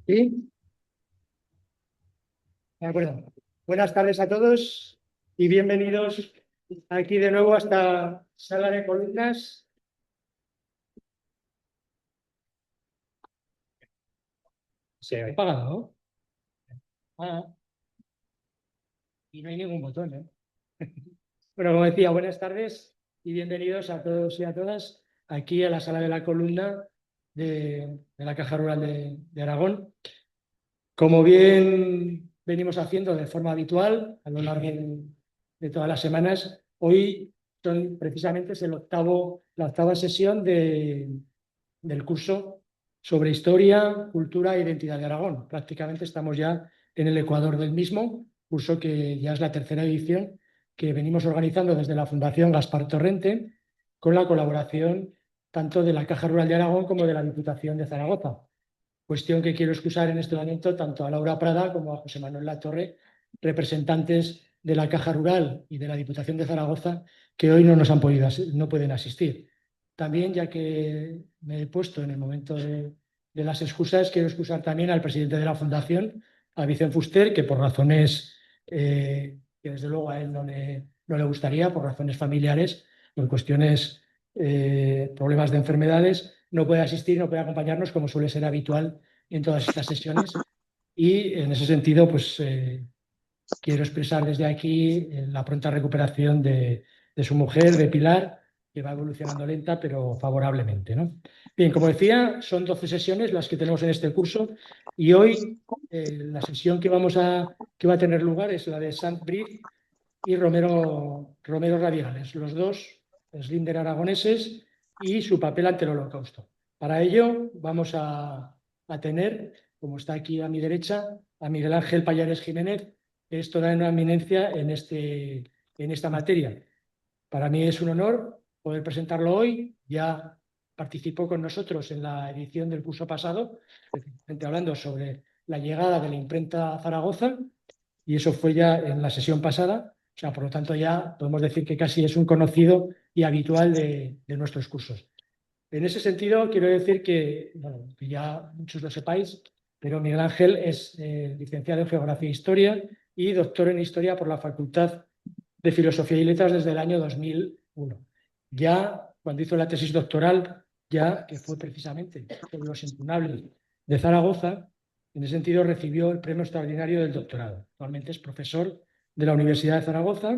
Sí, de acuerdo. Buenas tardes a todos y bienvenidos aquí de nuevo a esta sala de columnas. Se ha apagado. Ah, y no hay ningún botón, ¿eh? Bueno, como decía, buenas tardes y bienvenidos a todos y a todas aquí a la sala de la columna de la Caja Rural de Aragón. Como bien venimos haciendo de forma habitual a lo largo de todas las semanas, hoy precisamente es la octava sesión del curso sobre historia, cultura e identidad de Aragón. Prácticamente estamos ya en el ecuador del mismo, curso que ya es la tercera edición que venimos organizando desde la Fundación Gaspar Torrente con la colaboración tanto de la Caja Rural de Aragón como de la Diputación de Zaragoza. Cuestión que quiero excusar en este momento tanto a Laura Prada como a José Manuel Latorre, representantes de la Caja Rural y de la Diputación de Zaragoza, que hoy no pueden asistir. También, ya que me he puesto en el momento de las excusas, quiero excusar también al presidente de la Fundación, a Vicente Fuster, que por razones que desde luego a él no le gustaría, por razones familiares, por cuestiones, problemas de enfermedades, no puede asistir, no puede acompañarnos como suele ser habitual en todas estas sesiones. Y en ese sentido, pues quiero expresar desde aquí la pronta recuperación de su mujer, de Pilar, que va evolucionando lenta, pero favorablemente, ¿no? Bien, como decía, son 12 sesiones las que tenemos en este curso y hoy la sesión que va a tener lugar es la de Sant Brig y Romero Radicales, los dos Slinder aragoneses y su papel ante el Holocausto. Para ello vamos a tener, como está aquí a mi derecha, a Miguel Ángel Pallares Jiménez, que es toda una eminencia en esta materia. Para mí es un honor poder presentarlo hoy. Ya participó con nosotros en la edición del curso pasado, precisamente hablando sobre la llegada de la imprenta a Zaragoza, y eso fue ya en la sesión pasada. O sea, por lo tanto, ya podemos decir que casi es un conocido y habitual de nuestros cursos. En ese sentido, quiero decir que, bueno, que ya muchos lo sepáis, pero Miguel Ángel es licenciado en Geografía e Historia y doctor en Historia por la Facultad de Filosofía y Letras desde el año 2001. Ya cuando hizo la tesis doctoral, ya que fue precisamente sobre los incunables de Zaragoza, en ese sentido recibió el premio extraordinario del doctorado. Actualmente es profesor de la Universidad de Zaragoza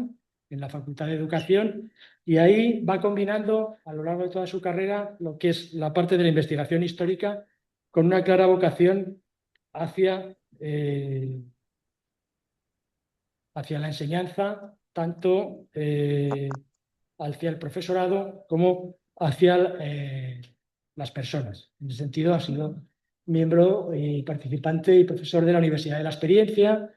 en la Facultad de Educación y ahí va combinando a lo largo de toda su carrera lo que es la parte de la investigación histórica con una clara vocación hacia hacia la enseñanza, tanto hacia el profesorado como hacia las personas. En ese sentido, ha sido miembro y participante y profesor de la Universidad de la Experiencia,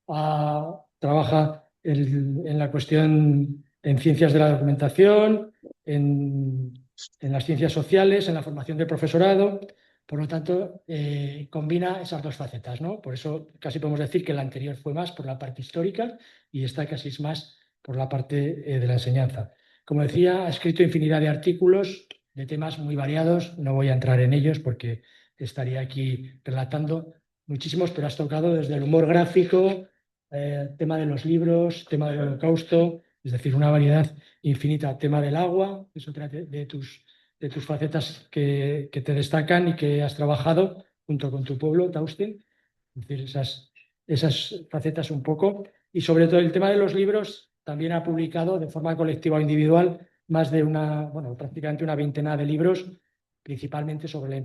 trabaja en la cuestión en ciencias de la documentación, en las ciencias sociales, en la formación del profesorado. Por lo tanto, combina esas dos facetas, ¿no? Por eso casi podemos decir que la anterior fue más por la parte histórica y esta casi es más por la parte de la enseñanza. Como decía, ha escrito infinidad de artículos de temas muy variados. No voy a entrar en ellos porque estaría aquí relatando muchísimos, pero has tocado desde el humor gráfico, tema de los libros, tema del Holocausto, es decir, una variedad infinita. Tema del agua, es otra de tus facetas que te destacan y que has trabajado junto con tu pueblo, Tausten. Es decir, esas facetas un poco. Y sobre todo el tema de los libros, también ha publicado de forma colectiva o individual más de bueno, prácticamente una veintena de libros, principalmente sobre la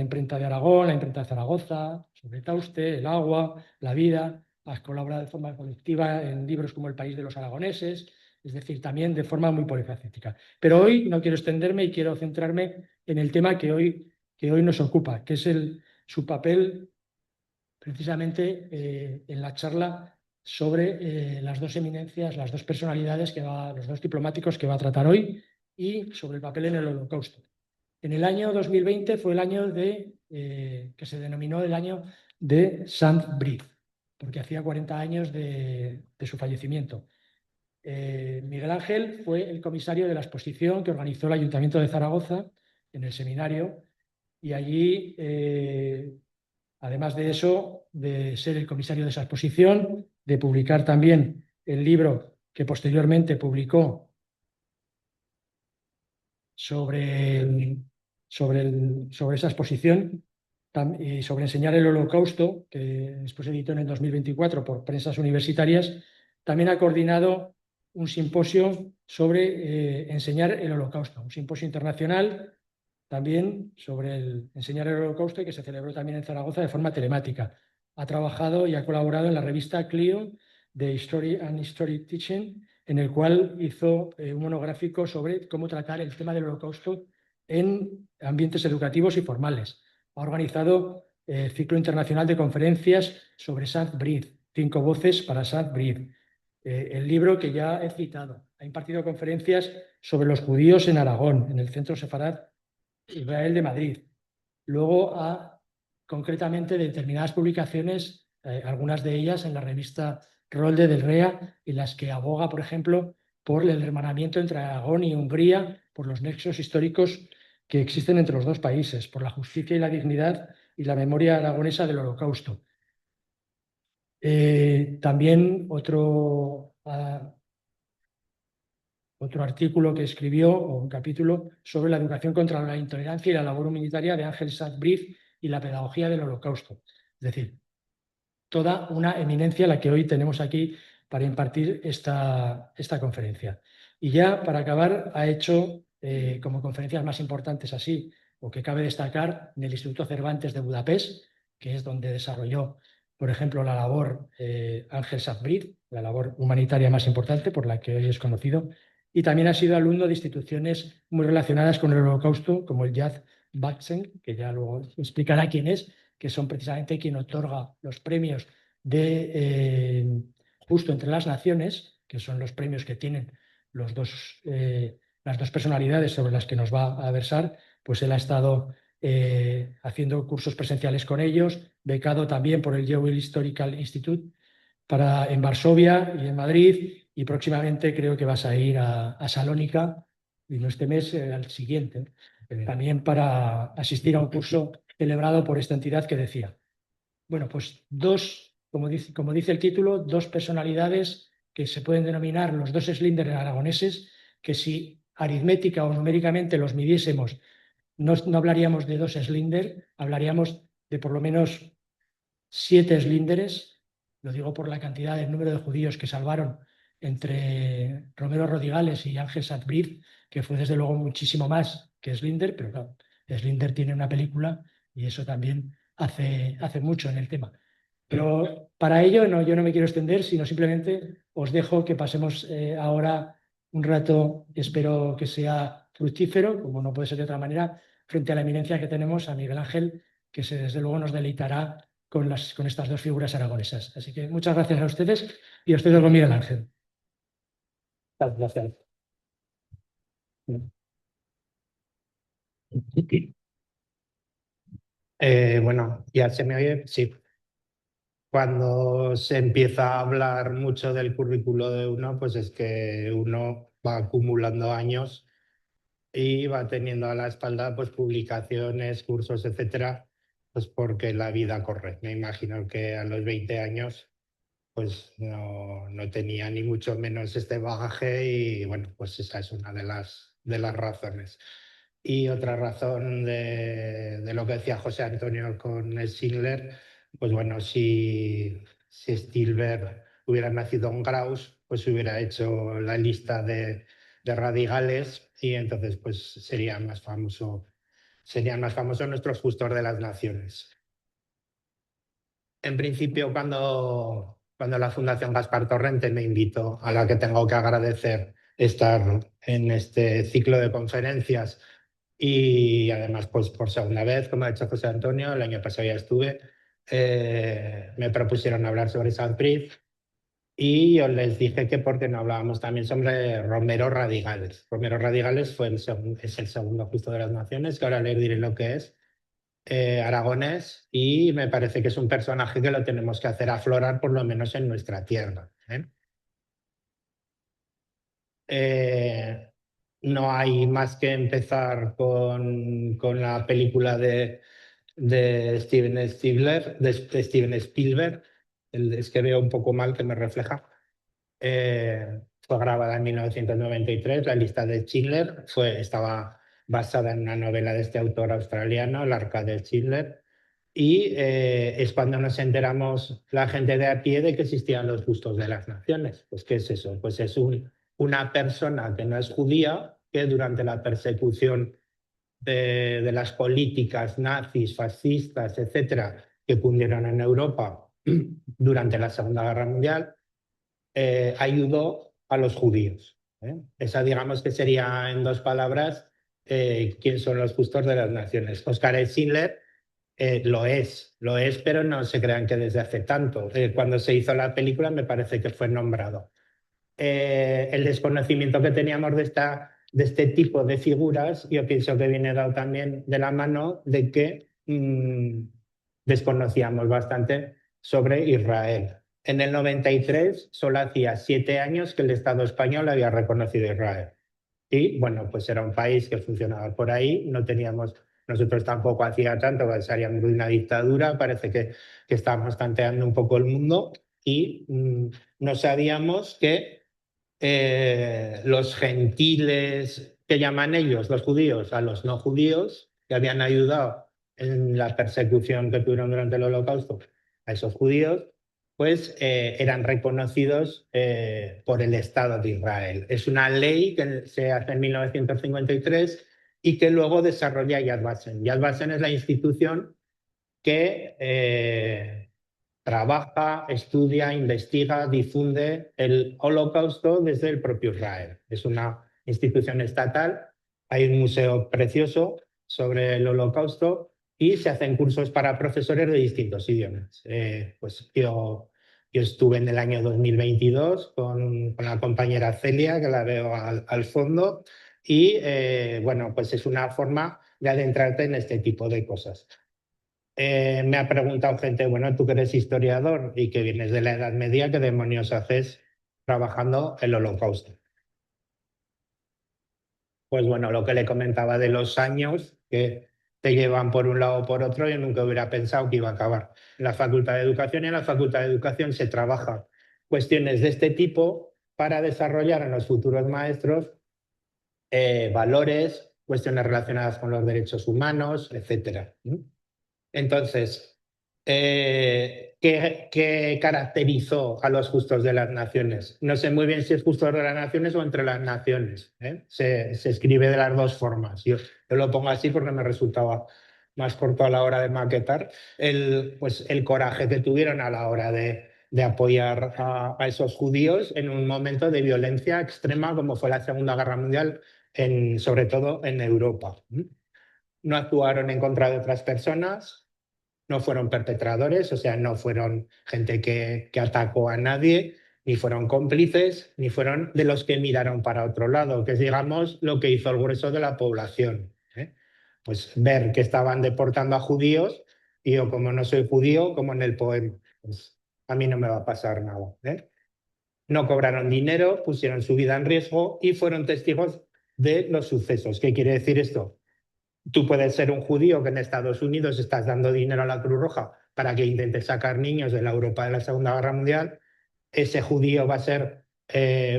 imprenta de Aragón, la imprenta de Zaragoza, sobre Tauste, el agua, la vida. Has colaborado de forma colectiva en libros como El país de los aragoneses, es decir, también de forma muy polifacética. Pero hoy no quiero extenderme y quiero centrarme en el tema que hoy nos ocupa, que es su papel precisamente en la charla sobre las dos eminencias, las dos personalidades, los dos diplomáticos que va a tratar hoy y sobre el papel en el Holocausto. En el año 2020 fue el año que se denominó el año de Sant Brig, porque hacía 40 años de su fallecimiento. Miguel Ángel fue el comisario de la exposición que organizó el Ayuntamiento de Zaragoza en el seminario y allí Además de eso, de ser el comisario de esa exposición, de publicar también el libro que posteriormente publicó sobre, sobre esa exposición y sobre enseñar el Holocausto, que después editó en el 2024 por Prensas Universitarias, también ha coordinado un simposio sobre enseñar el Holocausto, un simposio internacional también sobre el enseñar el Holocausto y que se celebró también en Zaragoza de forma telemática. Ha trabajado y ha colaborado en la revista Clio de History and History Teaching, en el cual hizo un monográfico sobre cómo tratar el tema del Holocausto en ambientes educativos y formales. Ha organizado ciclo internacional de conferencias sobre Sant Brid, 5 voces para Sant Brid. El libro que ya he citado. Ha impartido conferencias sobre los judíos en Aragón, en el Centro Sefarad Israel de Madrid. Luego a concretamente determinadas publicaciones, algunas de ellas en la revista Rolde del REA, en las que aboga, por ejemplo, por el hermanamiento entre Aragón y Hungría, por los nexos históricos que existen entre los dos países, por la justicia y la dignidad y la memoria aragonesa del Holocausto. También otro artículo que escribió, o un capítulo, sobre la educación contra la intolerancia y la labor humanitaria de Ángel Sackbrief y la pedagogía del Holocausto. Es decir, toda una eminencia la que hoy tenemos aquí para impartir esta conferencia. Y ya para acabar, ha hecho como conferencias más importantes así, o que cabe destacar, en el Instituto Cervantes de Budapest, que es donde desarrolló, por ejemplo, la labor Ángel Sackbrief, la labor humanitaria más importante por la que hoy es conocido, y también ha sido alumno de instituciones muy relacionadas con el Holocausto, como el Yad Vashem, que ya luego explicará quién es, que son precisamente quien otorga los premios de Justo entre las Naciones, que son los premios que tienen las dos personalidades sobre las que nos va a versar. Pues él ha estado haciendo cursos presenciales con ellos, becado también por el Yale Historical Institute en Varsovia y en Madrid, y próximamente creo que vas a ir a Salónica, y no este mes, al siguiente, también para asistir a un curso celebrado por esta entidad que decía. Bueno, pues como dice el título, dos personalidades que se pueden denominar los dos Slinders aragoneses, que si aritmética o numéricamente los midiésemos, no hablaríamos de dos Slinders, hablaríamos de por lo menos 7 Slinderes. Lo digo por la cantidad del número de judíos que salvaron entre Romero Rodigales y Ángel Sackbrief, que fue desde luego muchísimo más que Slinder, pero claro, Slinder tiene una película y eso también hace mucho en el tema. Pero para ello yo no me quiero extender, sino simplemente os dejo que pasemos ahora un rato, espero que sea fructífero, como no puede ser de otra manera, frente a la eminencia que tenemos a Miguel Ángel, que desde luego nos deleitará con estas dos figuras aragonesas. Así que muchas gracias a ustedes y a ustedes con Miguel Ángel. Gracias. Bueno, ¿ya se me oye? Sí. Cuando se empieza a hablar mucho del currículo de uno, pues es que uno va acumulando años y va teniendo a la espalda pues publicaciones, cursos, etcétera, pues porque la vida corre. Me imagino que a los 20 años pues no tenía ni mucho menos este bagaje y bueno, pues esa es una de las razones. Y otra razón de lo que decía José Antonio con Schindler, pues bueno, si Spielberg hubiera nacido en Graus, pues hubiera hecho la lista de radicales y entonces pues serían más famosos nuestros justos de las naciones. En principio, cuando la Fundación Gaspar Torrente me invitó, a la que tengo que agradecer estar en este ciclo de conferencias y además pues por segunda vez, como ha dicho José Antonio, el año pasado ya estuve, me propusieron hablar sobre Sanprid y yo les dije que por qué no hablábamos también sobre Romero Radigales. Romero Radigales es el segundo justo de las naciones, que ahora les diré lo que es aragonés y me parece que es un personaje que lo tenemos que hacer aflorar por lo menos en nuestra tierra. No hay más que empezar con la película de Steven Spielberg. Es que veo un poco mal que me refleja. Fue grabada en 1993. La lista de Schindler estaba basada en una novela de este autor australiano, El arca de Schindler. Y es cuando nos enteramos la gente de a pie de que existían los justos de las naciones. Pues, ¿qué es eso? Pues es una persona que no es judía, que durante la persecución de las políticas nazis, fascistas, etcétera, que cundieron en Europa durante la Segunda Guerra Mundial, ayudó a los judíos. Esa, digamos que sería en dos palabras, quién son los justos de las naciones. Oscar Schindler lo es, pero no se crean que desde hace tanto. Cuando se hizo la película me parece que fue nombrado. El desconocimiento que teníamos de este tipo de figuras, yo pienso que viene dado también de la mano de que desconocíamos bastante sobre Israel. En el 93 solo hacía 7 años que el Estado español había reconocido a Israel. Y bueno, pues era un país que funcionaba por ahí, no teníamos, nosotros tampoco hacía tanto, salíamos de una dictadura, parece que estábamos tanteando un poco el mundo y no sabíamos que los gentiles, que llaman ellos, los judíos, a los no judíos, que habían ayudado en la persecución que tuvieron durante el Holocausto a esos judíos, pues eran reconocidos por el Estado de Israel. Es una ley que se hace en 1953 y que luego desarrolla Yad Vashem. Yad Vashem es la institución que trabaja, estudia, investiga, difunde el Holocausto desde el propio Israel. Es una institución estatal, hay un museo precioso sobre el Holocausto y se hacen cursos para profesores de distintos idiomas. Pues yo estuve en el año 2022 con la compañera Celia, que la veo al fondo, y bueno, pues es una forma de adentrarte en este tipo de cosas. Me ha preguntado gente, bueno, tú que eres historiador y que vienes de la Edad Media, ¿qué demonios haces trabajando el Holocausto? Pues bueno, lo que le comentaba de los años que te llevan por un lado o por otro, yo nunca hubiera pensado que iba a acabar en la Facultad de Educación, y en la Facultad de Educación se trabaja cuestiones de este tipo para desarrollar en los futuros maestros valores, cuestiones relacionadas con los derechos humanos, etcétera. Entonces, ¿qué caracterizó a los justos de las naciones? No sé muy bien si es justos de las naciones o entre las naciones. Se escribe de las dos formas. Yo lo pongo así porque me resultaba más corto a la hora de maquetar. Pues el coraje que tuvieron a la hora de apoyar a esos judíos en un momento de violencia extrema como fue la Segunda Guerra Mundial, sobre todo en Europa. No actuaron en contra de otras personas, no fueron perpetradores, o sea, no fueron gente que atacó a nadie, ni fueron cómplices, ni fueron de los que miraron para otro lado, que es, digamos, lo que hizo el grueso de la población. Pues ver que estaban deportando a judíos, y yo, como no soy judío, como en el poema, pues a mí no me va a pasar nada. No cobraron dinero, pusieron su vida en riesgo y fueron testigos de los sucesos. ¿Qué quiere decir esto? Tú puedes ser un judío que en Estados Unidos estás dando dinero a la Cruz Roja para que intente sacar niños de la Europa de la Segunda Guerra Mundial. Ese judío va a ser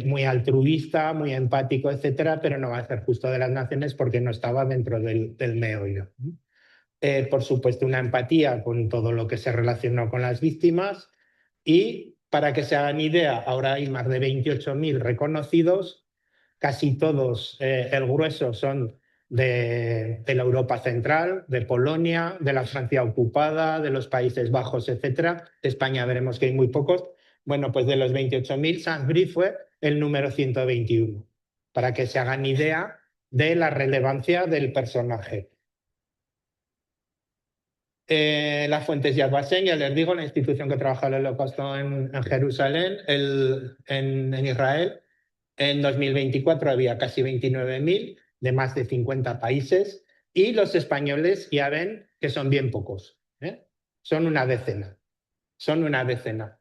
muy altruista, muy empático, etcétera, pero no va a ser justo de las naciones porque no estaba dentro del meollo. Por supuesto, una empatía con todo lo que se relacionó con las víctimas. Y para que se hagan idea, ahora hay más de 28.000 reconocidos, casi todos, el grueso son de la Europa central, de Polonia, de la Francia ocupada, de los Países Bajos, etcétera. De España veremos que hay muy pocos. Bueno, pues de los 28.000, Saint-Brie fue el número 121, para que se hagan idea de la relevancia del personaje. Las fuentes Yad Vashem, ya les digo, la institución que trabaja el Holocausto en Jerusalén, en Israel. En 2024 había casi 29.000 de más de 50 países, y los españoles ya ven que son bien pocos. Son una decena. Son una decena.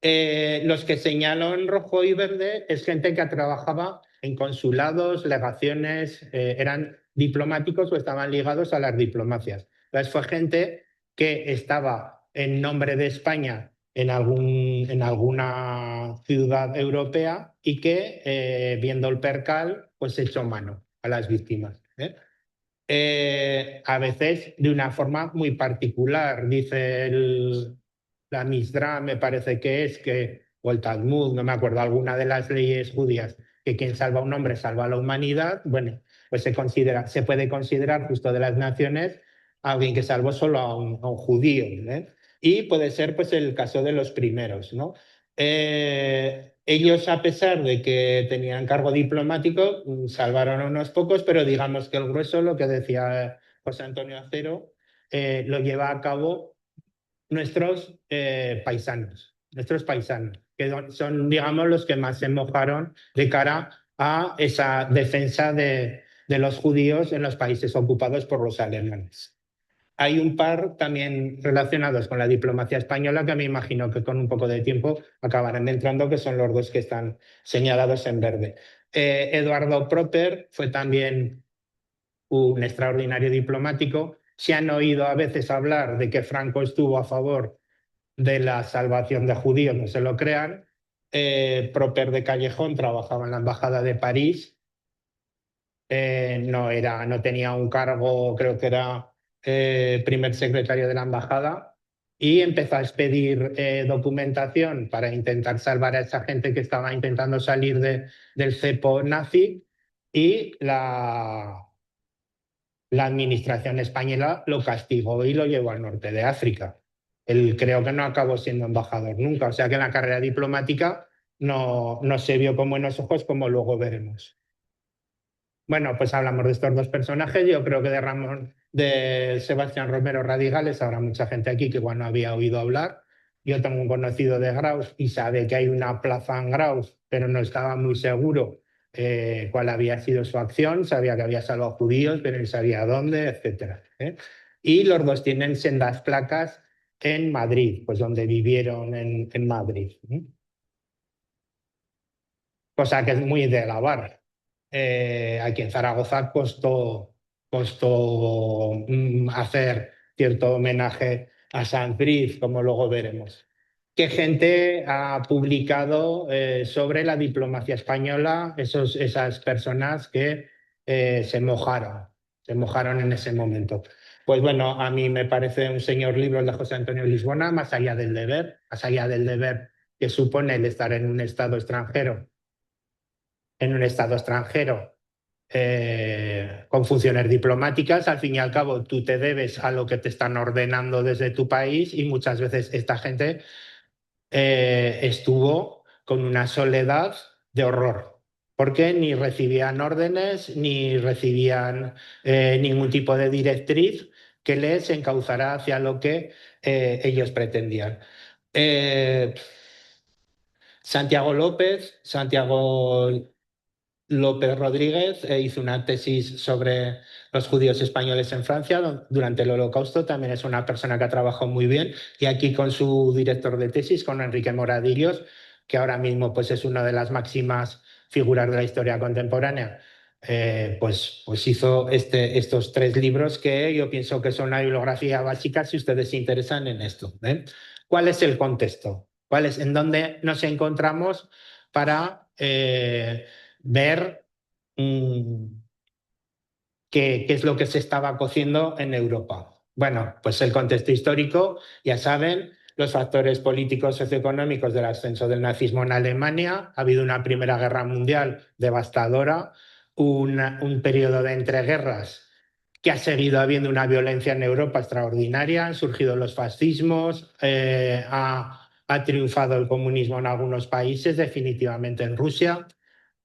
Los que señalo en rojo y verde es gente que trabajaba en consulados, legaciones, eran diplomáticos o estaban ligados a las diplomacias. Entonces fue gente que estaba en nombre de España en alguna ciudad europea y que, viendo el percal, pues echó mano a las víctimas. A veces de una forma muy particular. Dice la Misdra, me parece que es, o el Talmud, no me acuerdo, alguna de las leyes judías, que quien salva a un hombre salva a la humanidad. Bueno, pues se puede considerar justo de las naciones a alguien que salvó solo a un judío. Y puede ser pues el caso de los primeros, ¿no? Ellos, a pesar de que tenían cargo diplomático, salvaron a unos pocos, pero digamos que el grueso, lo que decía José Antonio Acero, lo lleva a cabo nuestros paisanos, que son, digamos, los que más se mojaron de cara a esa defensa de los judíos en los países ocupados por los alemanes. Hay un par también relacionados con la diplomacia española que me imagino que con un poco de tiempo acabarán entrando, que son los dos que están señalados en verde. Eduardo Proper fue también un extraordinario diplomático. Se han oído a veces hablar de que Franco estuvo a favor de la salvación de judíos, no se lo crean. Proper de Callejón trabajaba en la Embajada de París. No tenía un cargo, creo que era primer secretario de la embajada, y empezó a expedir documentación para intentar salvar a esa gente que estaba intentando salir del cepo nazi, y la administración española lo castigó y lo llevó al norte de África. Él creo que no acabó siendo embajador nunca, o sea que en la carrera diplomática no se vio con buenos ojos, como luego veremos. Bueno, pues hablamos de estos dos personajes. Yo creo que de Sebastián Romero Radigales habrá mucha gente aquí que igual no había oído hablar. Yo tengo un conocido de Graus y sabe que hay una plaza en Graus, pero no estaba muy seguro cuál había sido su acción. Sabía que había salvado judíos, pero no sabía dónde, etcétera. Y los dos tienen sendas placas en Madrid, pues donde vivieron en Madrid. Cosa que es muy de alabar. Aquí en Zaragoza costó hacer cierto homenaje a Sanz, como luego veremos. ¿Qué gente ha publicado sobre la diplomacia española? Esas personas que se mojaron en ese momento. Pues bueno, a mí me parece un señor libro el de José Antonio Lisbona, más allá del deber que supone el estar en un estado extranjero con funciones diplomáticas. Al fin y al cabo, tú te debes a lo que te están ordenando desde tu país, y muchas veces esta gente estuvo con una soledad de horror, porque ni recibían órdenes ni recibían ningún tipo de directriz que les encauzara hacia lo que ellos pretendían. Eh, Santiago López Rodríguez hizo una tesis sobre los judíos españoles en Francia durante el Holocausto. También es una persona que ha trabajado muy bien, y aquí con su director de tesis, con Enrique Moradillos, que ahora mismo pues, es una de las máximas figuras de la historia contemporánea, pues hizo estos 3 libros que yo pienso que son una bibliografía básica si ustedes se interesan en esto. ¿Cuál es el contexto? ¿En dónde nos encontramos para ver qué es lo que se estaba cociendo en Europa? Bueno, pues el contexto histórico, ya saben, los factores políticos socioeconómicos del ascenso del nazismo en Alemania. Ha habido una Primera Guerra Mundial devastadora, un periodo de entreguerras que ha seguido habiendo una violencia en Europa extraordinaria. Han surgido los fascismos, ha triunfado el comunismo en algunos países, definitivamente en Rusia.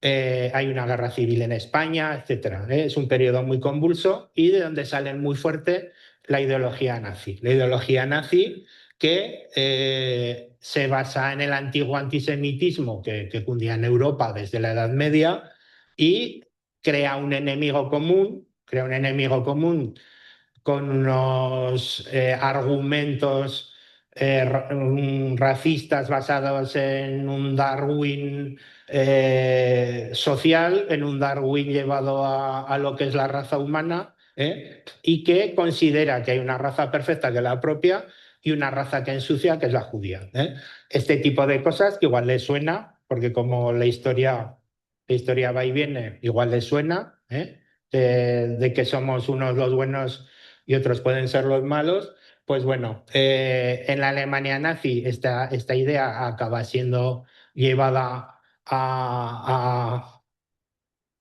Hay una guerra civil en España, etcétera. Es un periodo muy convulso, y de donde sale muy fuerte la ideología nazi. La ideología nazi que se basa en el antiguo antisemitismo que cundía en Europa desde la Edad Media, y crea un enemigo común con unos argumentos racistas basados en un Darwin social, en un Darwin llevado a lo que es la raza humana, y que considera que hay una raza perfecta que es la propia y una raza que ensucia, que es la judía. Este tipo de cosas que igual le suena, porque como la historia va y viene, igual le suena, de que somos unos los buenos y otros pueden ser los malos. Pues bueno, en la Alemania nazi esta idea acaba siendo llevada a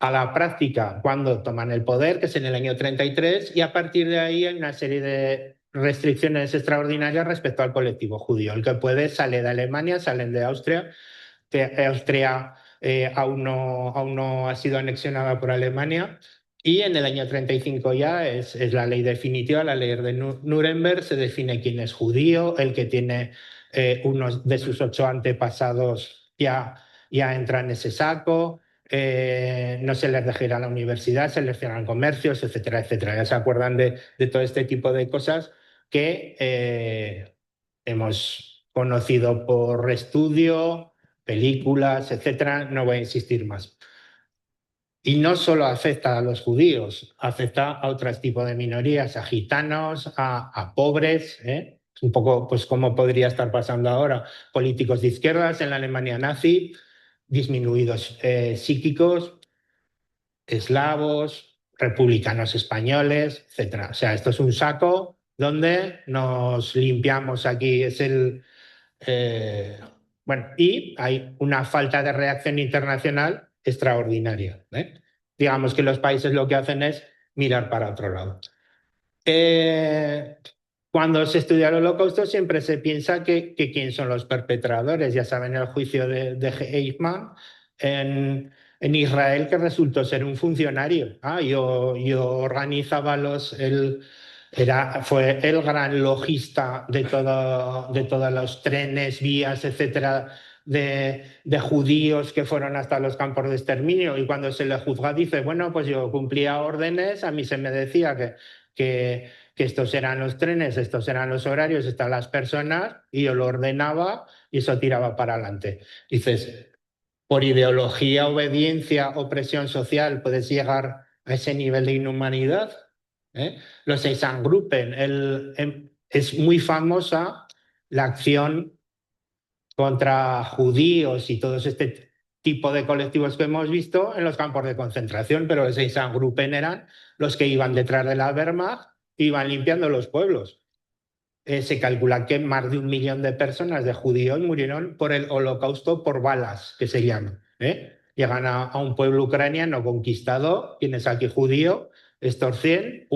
la práctica cuando toman el poder, que es en el año 33, y a partir de ahí hay una serie de restricciones extraordinarias respecto al colectivo judío. El que puede sale de Alemania, salen de Austria, que Austria aún no ha sido anexionada por Alemania. Y en el año 35 ya es la ley definitiva, la ley de Nuremberg, se define quién es judío, el que tiene unos de sus 8 antepasados ya entra en ese saco, no se les deja ir a la universidad, se les cierran comercios, etcétera, etcétera. Ya se acuerdan de todo este tipo de cosas que hemos conocido por estudio, películas, etcétera. No voy a insistir más. Y no solo afecta a los judíos, afecta a otros tipos de minorías, a gitanos, a pobres, un poco pues como podría estar pasando ahora, políticos de izquierdas en la Alemania nazi, disminuidos psíquicos, eslavos, republicanos españoles, etcétera. O sea, esto es un saco donde nos limpiamos aquí, bueno, y hay una falta de reacción internacional extraordinaria. Digamos que los países lo que hacen es mirar para otro lado. Cuando se estudia el Holocausto siempre se piensa que quién son los perpetradores. Ya saben el juicio de Eichmann en Israel, que resultó ser un funcionario. Yo organizaba fue el gran logista de todos los trenes, vías, etcétera, de judíos que fueron hasta los campos de exterminio. Y cuando se le juzga dice, bueno, pues yo cumplía órdenes, a mí se me decía que estos eran los trenes, estos eran los horarios, estas las personas, y yo lo ordenaba y eso tiraba para adelante. Dices, por ideología, obediencia o presión social puedes llegar a ese nivel de inhumanidad. Los Einsatzgruppen, es muy famosa la acción contra judíos y todo este tipo de colectivos que hemos visto en los campos de concentración, pero los Einsatzgruppen eran los que iban detrás de la Wehrmacht, iban limpiando los pueblos. Se calcula que más de 1 millón de personas, de judíos, murieron por el holocausto por balas, que se llama. Llegan a un pueblo ucraniano conquistado, tienes aquí judío, estos 100,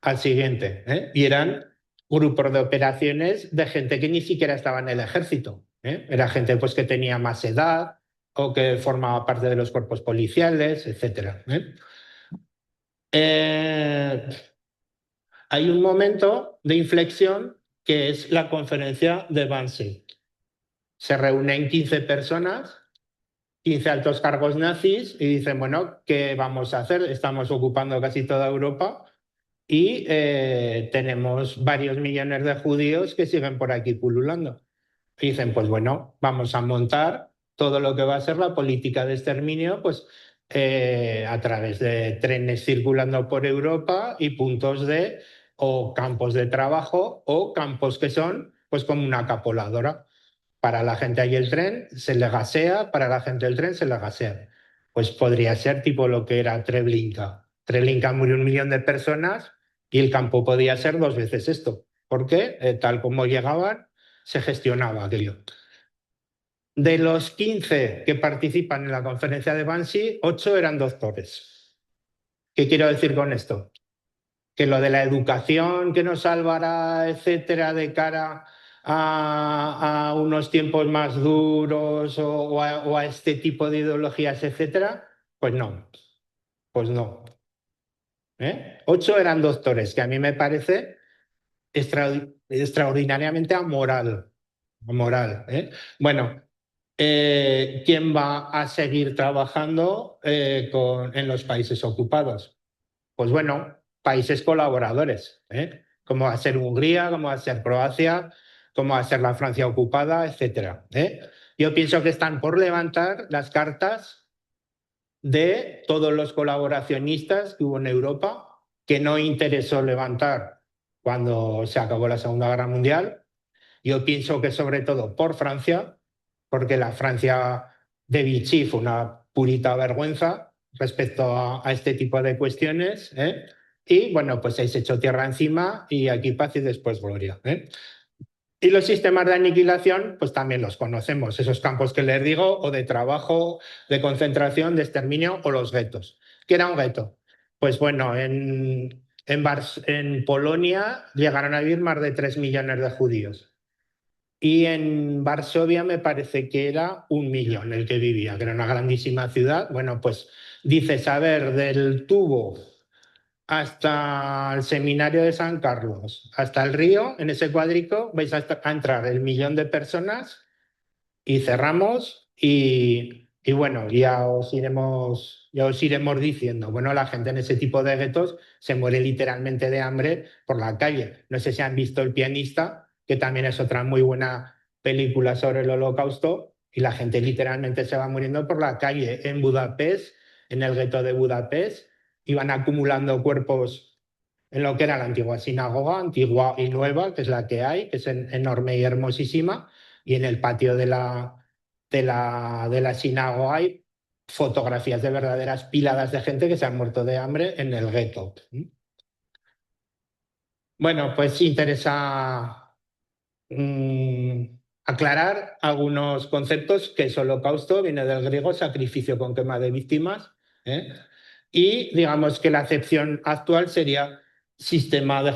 al siguiente. Y eran grupos de operaciones de gente que ni siquiera estaba en el ejército. Era gente pues, que tenía más edad o que formaba parte de los cuerpos policiales, etc. Hay un momento de inflexión que es la conferencia de Wannsee. Se reúnen 15 personas, 15 altos cargos nazis y dicen, bueno, ¿qué vamos a hacer? Estamos ocupando casi toda Europa y tenemos varios millones de judíos que siguen por aquí pululando. Y dicen, pues bueno, vamos a montar todo lo que va a ser la política de exterminio, pues a través de trenes circulando por Europa y puntos o campos de trabajo o campos que son pues como una capoladora. Para la gente ahí el tren se le gasea, para la gente el tren se le gasea. Pues podría ser tipo lo que era Treblinka. Treblinka murió 1 millón de personas y el campo podía ser 2 veces esto. Porque tal como llegaban, se gestionaba aquello. De los 15 que participan en la conferencia de Wannsee, 8 eran doctores. ¿Qué quiero decir con esto? Que lo de la educación que nos salvará, etcétera, de cara a unos tiempos más duros o a este tipo de ideologías, etcétera, pues no, pues no. 8 eran doctores, que a mí me parece extraordinariamente amoral. Bueno, ¿quién va a seguir trabajando en los países ocupados? Pues bueno, países colaboradores, como va a ser Hungría, como va a ser Croacia, como va a ser la Francia ocupada, etcétera. Yo pienso que están por levantar las cartas de todos los colaboracionistas que hubo en Europa que no interesó levantar cuando se acabó la Segunda Guerra Mundial. Yo pienso que sobre todo por Francia, porque la Francia de Vichy fue una purita vergüenza respecto a este tipo de cuestiones, ¿eh? Y bueno, pues ahí se echó tierra encima y aquí paz y después gloria, ¿eh? Y los sistemas de aniquilación, pues también los conocemos, esos campos que les digo, o de trabajo, de concentración, de exterminio, o los guetos. ¿Qué era un gueto? Pues bueno, en Polonia llegaron a vivir más de 3 millones de judíos. Y en Varsovia me parece que era 1 millón el que vivía, que era una grandísima ciudad. Bueno, pues dices, a ver, del tubo hasta el seminario de San Carlos, hasta el río, en ese cuadrico vais a entrar el millón de personas y cerramos y bueno, ya os iremos diciendo. Bueno, la gente en ese tipo de guetos se muere literalmente de hambre por la calle. No sé si han visto El pianista, que también es otra muy buena película sobre el Holocausto, y la gente literalmente se va muriendo por la calle. En Budapest, en el gueto de Budapest, iban acumulando cuerpos en lo que era la antigua sinagoga, antigua y nueva, que es la que hay, que es enorme y hermosísima, y en el patio de la sinagoga hay fotografías de verdaderas piladas de gente que se han muerto de hambre en el gueto. Bueno, pues interesa aclarar algunos conceptos, que es holocausto, viene del griego sacrificio con quema de víctimas, ¿eh? Y digamos que la acepción actual sería sistema de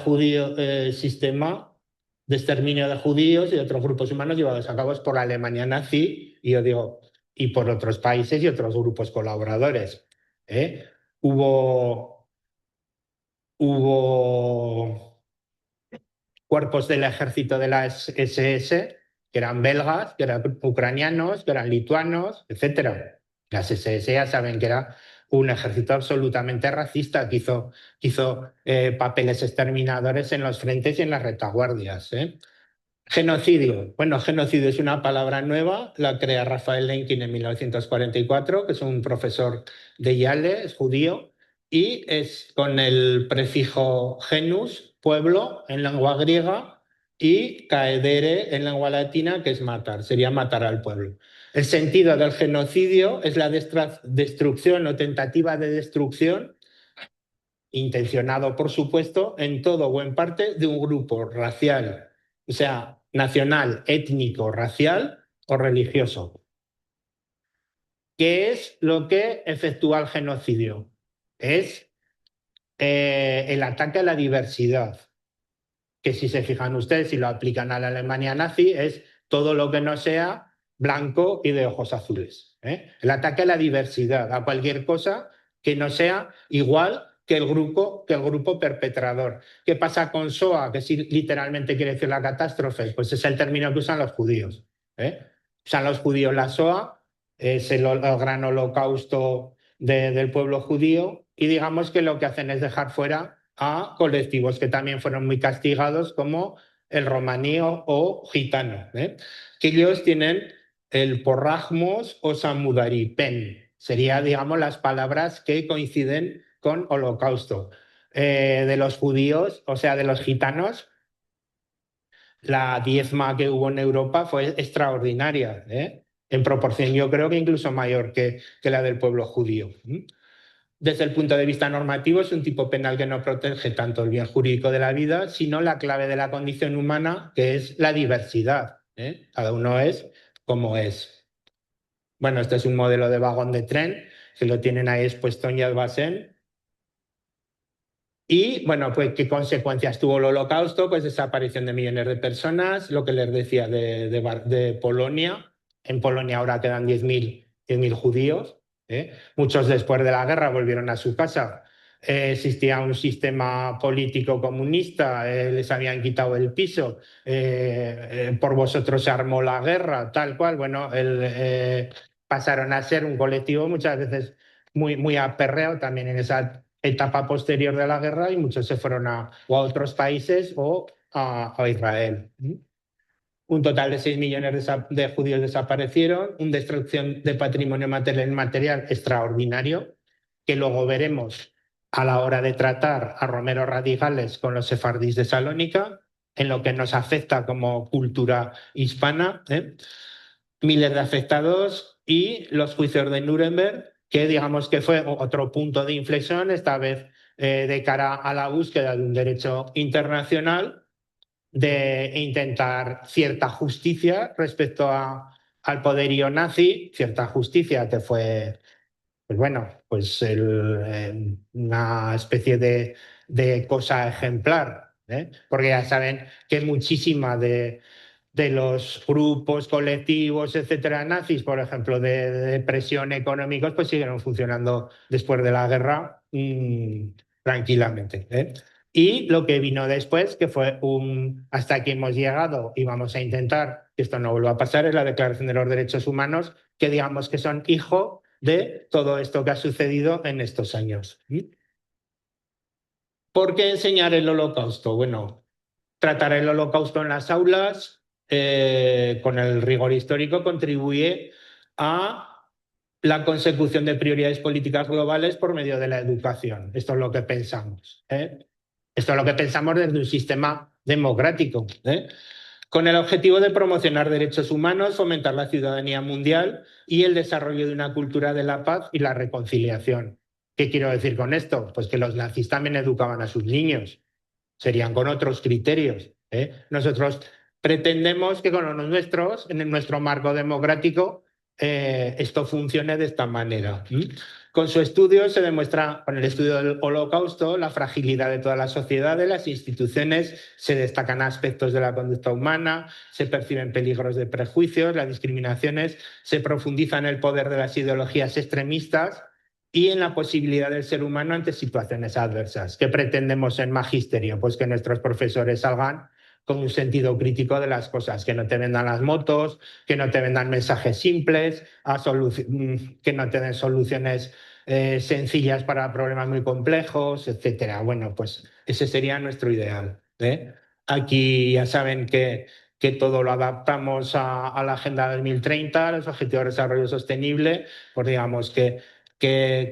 exterminio de judíos y de otros grupos humanos llevados a cabo por la Alemania nazi, y yo digo, y por otros países y otros grupos colaboradores, ¿eh? Hubo, hubo cuerpos del ejército de la SS, que eran belgas, que eran ucranianos, que eran lituanos, etcétera. Las SS ya saben que era un ejército absolutamente racista que hizo papeles exterminadores en los frentes y en las retaguardias, ¿eh? Genocidio. Bueno, genocidio es una palabra nueva, la crea Rafael Lemkin en 1944, que es un profesor de Yale, es judío, y es con el prefijo genus, pueblo, en lengua griega, y caedere en lengua latina, que es matar, sería matar al pueblo. El sentido del genocidio es la destrucción o tentativa de destrucción, intencionado por supuesto, en todo o en parte de un grupo racial, o sea, nacional, étnico, racial o religioso. ¿Qué es lo que efectúa el genocidio? Es el ataque a la diversidad, que si se fijan ustedes y lo aplican a la Alemania nazi, es todo lo que no sea blanco y de ojos azules, ¿eh? El ataque a la diversidad, a cualquier cosa que no sea igual que el grupo perpetrador. ¿Qué pasa con SOA? Que sí, literalmente quiere decir la catástrofe. Pues es el término que usan los judíos, ¿eh? Usan los judíos la SOA, es el gran holocausto del pueblo judío, y digamos que lo que hacen es dejar fuera a colectivos que también fueron muy castigados, como el romaní o gitano, ¿eh? Que ellos tienen el porrajmos o samudaripen. Sería, digamos, las palabras que coinciden con holocausto. De los judíos, o sea, de los gitanos, la diezma que hubo en Europa fue extraordinaria, ¿eh? En proporción, yo creo que incluso mayor que la del pueblo judío. Desde el punto de vista normativo, es un tipo penal que no protege tanto el bien jurídico de la vida, sino la clave de la condición humana, que es la diversidad, ¿eh? Cada uno es como es. Bueno, este es un modelo de vagón de tren, que lo tienen ahí expuesto en Yad Vashem. Y bueno, pues ¿qué consecuencias tuvo el Holocausto? Pues desaparición de millones de personas, lo que les decía de Polonia. En Polonia ahora quedan 10.000 judíos, ¿eh? Muchos después de la guerra volvieron a su casa. Existía un sistema político comunista, les habían quitado el piso, por vosotros se armó la guerra, tal cual. Bueno, pasaron a ser un colectivo muchas veces muy, muy aperreado también en esa etapa posterior de la guerra, y muchos se fueron o a otros países o a Israel. Un total de 6 millones de judíos desaparecieron, una destrucción de patrimonio material extraordinario, que luego veremos a la hora de tratar a romeros radicales con los sefardíes de Salónica, en lo que nos afecta como cultura hispana, miles de afectados y los juicios de Nuremberg, que digamos que fue otro punto de inflexión, esta vez de cara a la búsqueda de un derecho internacional, de intentar cierta justicia respecto al poderío nazi, cierta justicia que fue pues bueno, pues una especie de cosa ejemplar, ¿eh? Porque ya saben que muchísima de los grupos, colectivos, etcétera, nazis, por ejemplo, de presión económicos, pues siguieron funcionando después de la guerra tranquilamente, ¿eh? Y lo que vino después, que fue hasta aquí hemos llegado y vamos a intentar que esto no vuelva a pasar, es la Declaración de los Derechos Humanos, que digamos que son hijo de todo esto que ha sucedido en estos años. ¿Por qué enseñar el Holocausto? Bueno, tratar el Holocausto en las aulas con el rigor histórico contribuye a la consecución de prioridades políticas globales por medio de la educación. Esto es lo que pensamos. Esto es lo que pensamos desde un sistema democrático, con el objetivo de promocionar derechos humanos, fomentar la ciudadanía mundial y el desarrollo de una cultura de la paz y la reconciliación. ¿Qué quiero decir con esto? Pues que los nazis también educaban a sus niños, serían con otros criterios. Nosotros pretendemos que con los nuestros, en nuestro marco democrático, esto funcione de esta manera. Con su estudio se demuestra, con el estudio del Holocausto, la fragilidad de toda la sociedad, de las instituciones, se destacan aspectos de la conducta humana, se perciben peligros de prejuicios, las discriminaciones, se profundiza en el poder de las ideologías extremistas y en la posibilidad del ser humano ante situaciones adversas. ¿Qué pretendemos en magisterio? Pues que nuestros profesores salgan con un sentido crítico de las cosas, que no te vendan las motos, que no te vendan mensajes simples, que no te den soluciones sencillas para problemas muy complejos, etcétera. Bueno, pues ese sería nuestro ideal. Aquí ya saben que todo lo adaptamos a la Agenda 2030, a los Objetivos de Desarrollo Sostenible, pues digamos que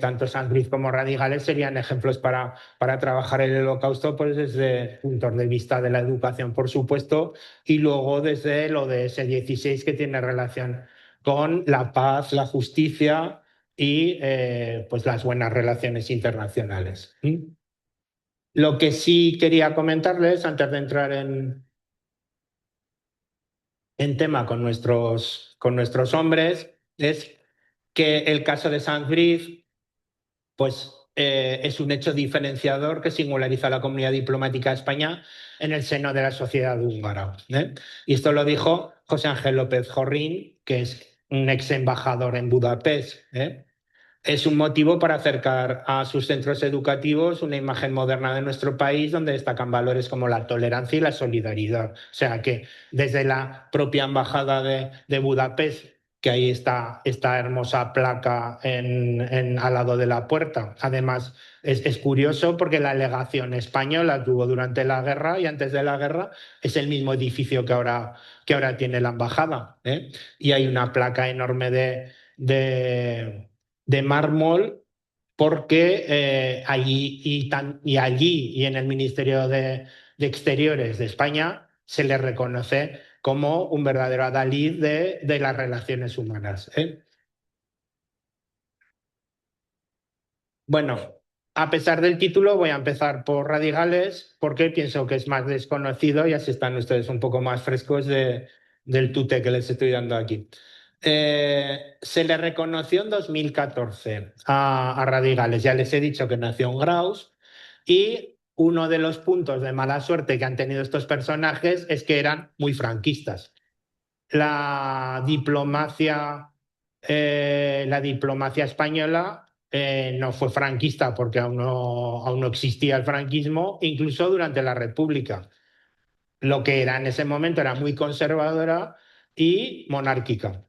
tanto Sandriz como Radicales serían ejemplos para trabajar el Holocausto, pues desde puntos de vista de la educación, por supuesto, y luego desde lo de ese 16 que tiene relación con la paz, la justicia y pues las buenas relaciones internacionales. Lo que sí quería comentarles antes de entrar en tema con nuestros hombres es que el caso de Sandriz pues es un hecho diferenciador que singulariza a la comunidad diplomática de España en el seno de la sociedad húngara. Y esto lo dijo José Ángel López Jorrín, que es un ex embajador en Budapest. Es un motivo para acercar a sus centros educativos una imagen moderna de nuestro país donde destacan valores como la tolerancia y la solidaridad. O sea que desde la propia embajada de Budapest, que ahí está esta hermosa placa al lado de la puerta. Además, es curioso porque la legación española tuvo durante la guerra y antes de la guerra es el mismo edificio que ahora tiene la embajada. Y hay una placa enorme de mármol porque allí y en el Ministerio de Exteriores de España se le reconoce como un verdadero adalid de las relaciones humanas. Bueno, a pesar del título, voy a empezar por Radicales porque pienso que es más desconocido y así están ustedes un poco más frescos del tute que les estoy dando aquí. Se le reconoció en 2014 a Radicales. Ya les he dicho que nació en Graus y uno de los puntos de mala suerte que han tenido estos personajes es que eran muy franquistas. La diplomacia española no fue franquista porque aún no existía el franquismo, incluso durante la República. Lo que era en ese momento era muy conservadora y monárquica.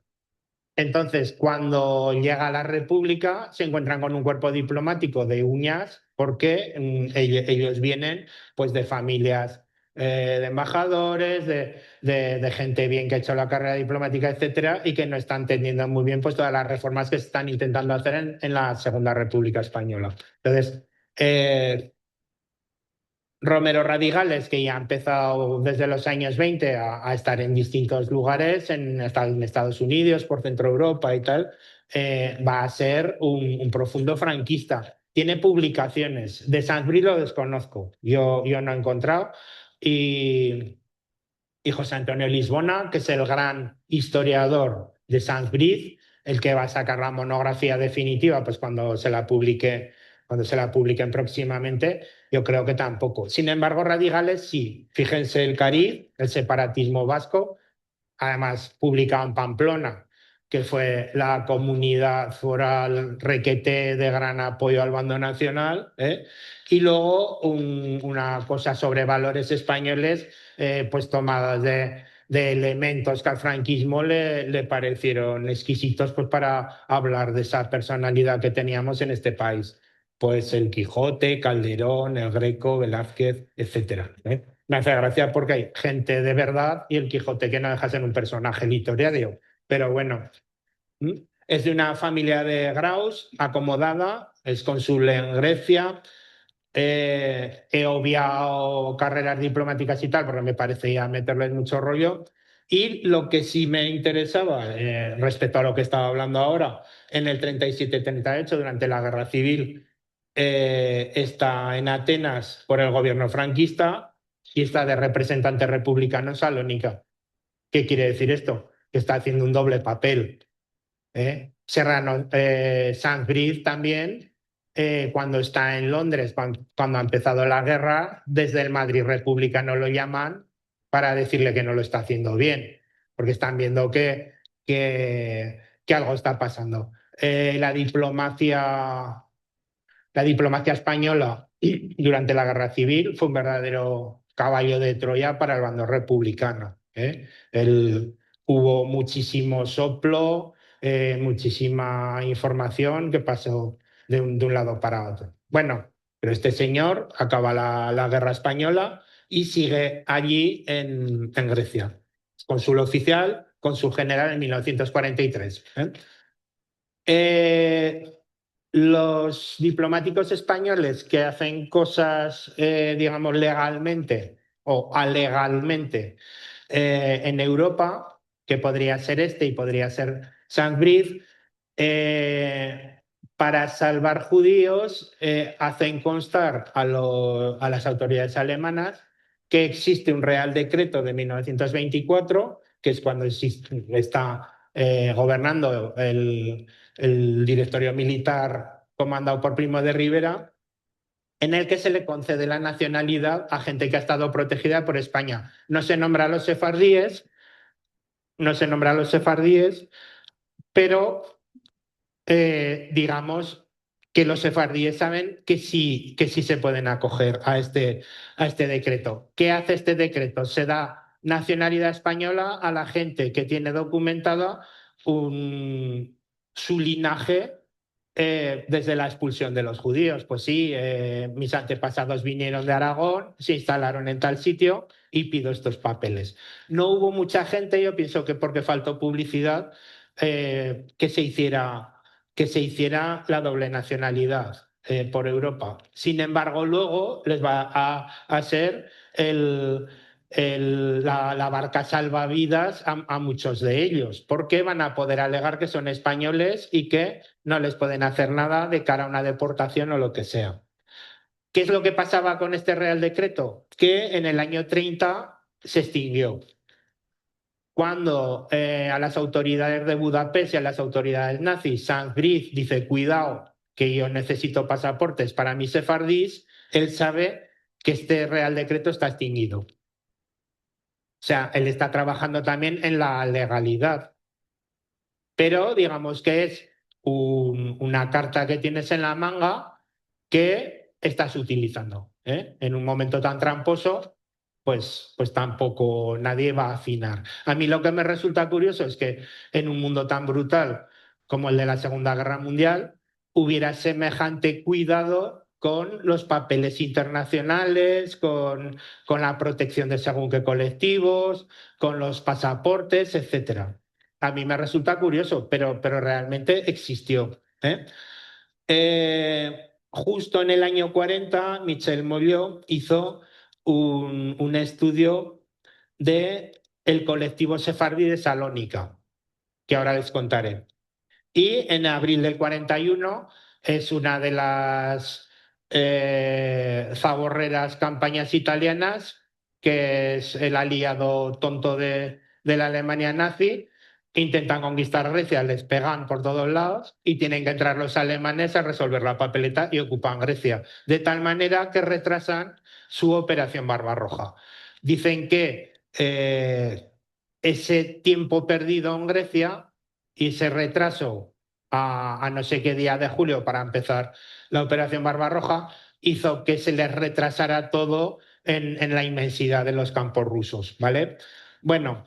Entonces, cuando llega la República, se encuentran con un cuerpo diplomático de uñas porque ellos vienen pues, de familias de embajadores, de gente bien que ha hecho la carrera diplomática, etcétera, y que no están entendiendo muy bien pues, todas las reformas que se están intentando hacer en la Segunda República Española. Entonces, Eh, Romero Radigales, que ya ha empezado desde los años 20 a estar en distintos lugares, en Estados Unidos, por Centro Europa y tal, va a ser un profundo franquista. Tiene publicaciones. De Sansbury lo desconozco, yo no he encontrado. Y, y José Antonio Lisbona, que es el gran historiador de Sansbury, el que va a sacar la monografía definitiva, pues cuando se la publiquen próximamente, yo creo que tampoco. Sin embargo, radicales sí. Fíjense el Cariz, el separatismo vasco, además publicado en Pamplona, que fue la comunidad foral requete de gran apoyo al bando nacional, ¿eh? Y luego una cosa sobre valores españoles, pues tomadas de elementos que al franquismo le parecieron exquisitos, pues para hablar de esa personalidad que teníamos en este país. Pues el Quijote, Calderón, el Greco, Velázquez, etcétera, ¿eh? Me hace gracia porque hay gente de verdad y el Quijote que no deja de ser un personaje literario. Pero bueno, es de una familia de Graus, acomodada, es cónsul en Grecia. He obviado carreras diplomáticas y tal porque me parecía meterles mucho rollo. Y lo que sí me interesaba, respecto a lo que estaba hablando ahora, en el 37-38, durante la Guerra Civil, está en Atenas por el gobierno franquista y está de representante republicano en Salónica. ¿Qué quiere decir esto? Que está haciendo un doble papel. Serrano Sanz también, cuando está en Londres, cuando ha empezado la guerra, desde el Madrid republicano lo llaman para decirle que no lo está haciendo bien, porque están viendo que algo está pasando. La diplomacia española durante la Guerra Civil fue un verdadero caballo de Troya para el bando republicano, ¿eh? Hubo muchísimo soplo, muchísima información que pasó de un lado para otro. Bueno, pero este señor acaba la Guerra Española y sigue allí en Grecia. Cónsul oficial, cónsul general en 1943. Los diplomáticos españoles que hacen cosas, digamos, legalmente o alegalmente en Europa, que podría ser este y podría ser Sandbridge, eh, para salvar judíos, hacen constar a las autoridades alemanas que existe un Real Decreto de 1924, que es cuando está gobernando el directorio militar comandado por Primo de Rivera, en el que se le concede la nacionalidad a gente que ha estado protegida por España. No se nombra a los sefardíes, no se nombra a los sefardíes, pero digamos que los sefardíes saben que sí se pueden acoger a este decreto. ¿Qué hace este decreto? Se da nacionalidad española a la gente que tiene documentada su linaje desde la expulsión de los judíos. Pues sí, mis antepasados vinieron de Aragón, se instalaron en tal sitio y pido estos papeles. No hubo mucha gente, yo pienso que porque faltó publicidad, que se hiciera la doble nacionalidad por Europa. Sin embargo, luego les va a ser la barca salvavidas a muchos de ellos, porque van a poder alegar que son españoles y que no les pueden hacer nada de cara a una deportación o lo que sea. ¿Qué es lo que pasaba con este Real Decreto? Que en el año 30 se extinguió. Cuando a las autoridades de Budapest y a las autoridades nazis, Sanz Briz dice, cuidado, que yo necesito pasaportes para mis sefardíes, él sabe que este Real Decreto está extinguido. O sea, él está trabajando también en la legalidad, pero digamos que es una carta que tienes en la manga que estás utilizando, ¿eh? En un momento tan tramposo, pues tampoco nadie va a afinar. A mí lo que me resulta curioso es que en un mundo tan brutal como el de la Segunda Guerra Mundial, hubiera semejante cuidado con los papeles internacionales, con la protección de según qué colectivos, con los pasaportes, etcétera. A mí me resulta curioso, pero realmente existió, ¿eh? justo en el año 40, Michel Molliot hizo un estudio de el colectivo sefardí de Salónica, que ahora les contaré. Y en abril del 41 es una de las zaborreras campañas italianas, que es el aliado tonto de la Alemania nazi. Intentan conquistar Grecia, les pegan por todos lados y tienen que entrar los alemanes a resolver la papeleta y ocupan Grecia. De tal manera que retrasan su operación Barbarroja. Dicen que ese tiempo perdido en Grecia y ese retraso a no sé qué día de julio para empezar la operación Barbarroja hizo que se les retrasara todo en la inmensidad de los campos rusos, ¿vale? Bueno,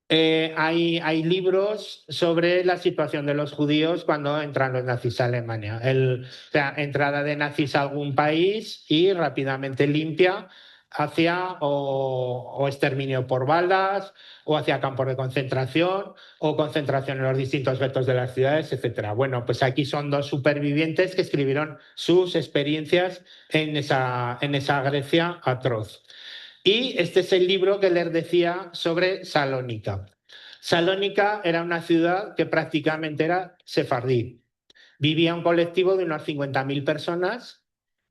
hay libros sobre la situación de los judíos cuando entran los nazis a Alemania. O sea, entrada de nazis a algún país y rápidamente limpia hacia o exterminio por balas o hacia campos de concentración o concentración en los distintos guetos de las ciudades, etcétera. Bueno, pues aquí son dos supervivientes que escribieron sus experiencias en esa Grecia atroz. Y este es el libro que les decía sobre Salónica. Salónica era una ciudad que prácticamente era sefardí. Vivía un colectivo de unas 50.000 personas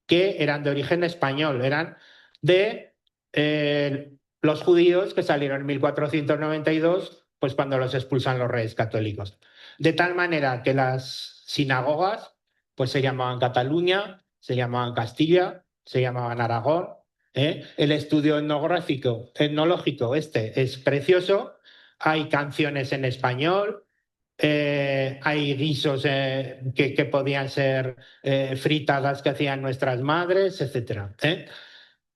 que eran de origen español, eran de los judíos que salieron en 1492, pues cuando los expulsan los reyes católicos. De tal manera que las sinagogas pues se llamaban Cataluña, se llamaban Castilla, se llamaban Aragón. El estudio etnológico este es precioso, hay canciones en español, hay guisos que podían ser fritadas que hacían nuestras madres, etcétera.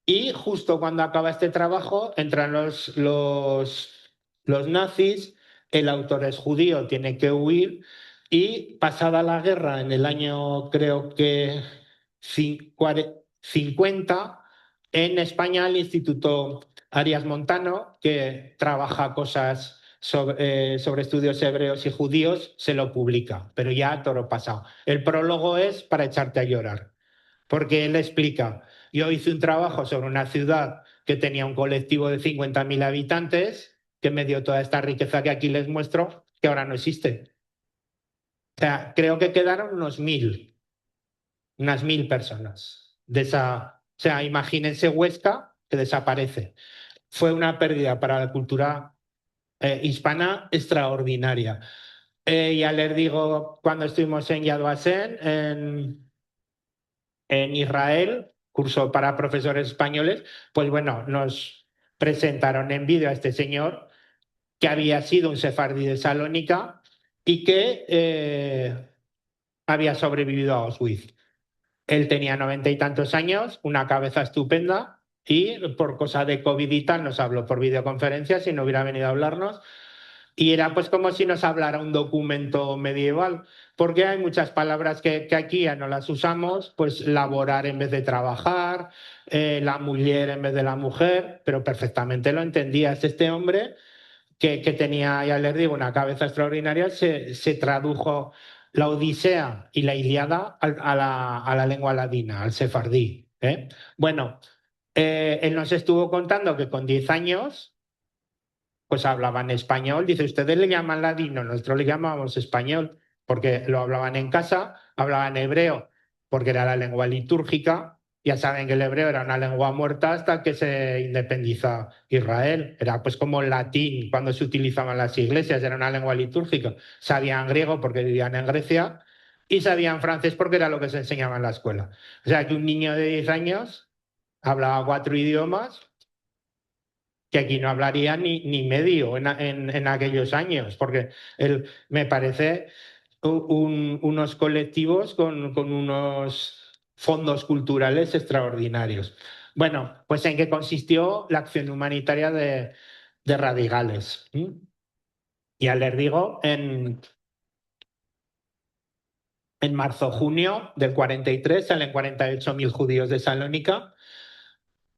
Y justo cuando acaba este trabajo, entran los nazis, el autor es judío, tiene que huir, y pasada la guerra, en el año creo que 50, en España el Instituto Arias Montano, que trabaja cosas sobre estudios hebreos y judíos, se lo publica, pero ya toro pasado. El prólogo es para echarte a llorar, porque él explica, yo hice un trabajo sobre una ciudad que tenía un colectivo de 50.000 habitantes, que me dio toda esta riqueza que aquí les muestro, que ahora no existe. O sea, creo que quedaron unas 1.000 personas de esa. O sea, imagínense Huesca, que desaparece. Fue una pérdida para la cultura hispana extraordinaria. Ya les digo, cuando estuvimos en Yad Vashem, en Israel, curso para profesores españoles, pues bueno, nos presentaron en vídeo a este señor que había sido un sefardí de Salónica y que había sobrevivido a Auschwitz. Él tenía 90 y tantos años, una cabeza estupenda y por cosa de COVID y tal nos habló por videoconferencia si no hubiera venido a hablarnos. Y era pues como si nos hablara un documento medieval, porque hay muchas palabras que aquí ya no las usamos, pues laborar en vez de trabajar, la mujer en vez de la mujer, pero perfectamente lo entendía. Es este hombre que tenía, ya les digo, una cabeza extraordinaria, se tradujo la Odisea y la Ilíada a la lengua ladina, al sefardí. Bueno, él nos estuvo contando que con 10 años pues hablaban español. Dice, ustedes le llaman ladino, nosotros le llamábamos español, porque lo hablaban en casa, hablaban hebreo, porque era la lengua litúrgica. Ya saben que el hebreo era una lengua muerta hasta que se independiza Israel. Era pues como el latín cuando se utilizaban las iglesias, era una lengua litúrgica. Sabían griego porque vivían en Grecia y sabían francés porque era lo que se enseñaba en la escuela. O sea que un niño de 10 años hablaba 4 idiomas que aquí no hablaría ni medio en aquellos años, porque me parece unos colectivos con unos fondos culturales extraordinarios. Bueno, pues ¿en qué consistió la acción humanitaria de Radicales? Ya les digo, en marzo-junio del 43 salen 48.000 judíos de Salónica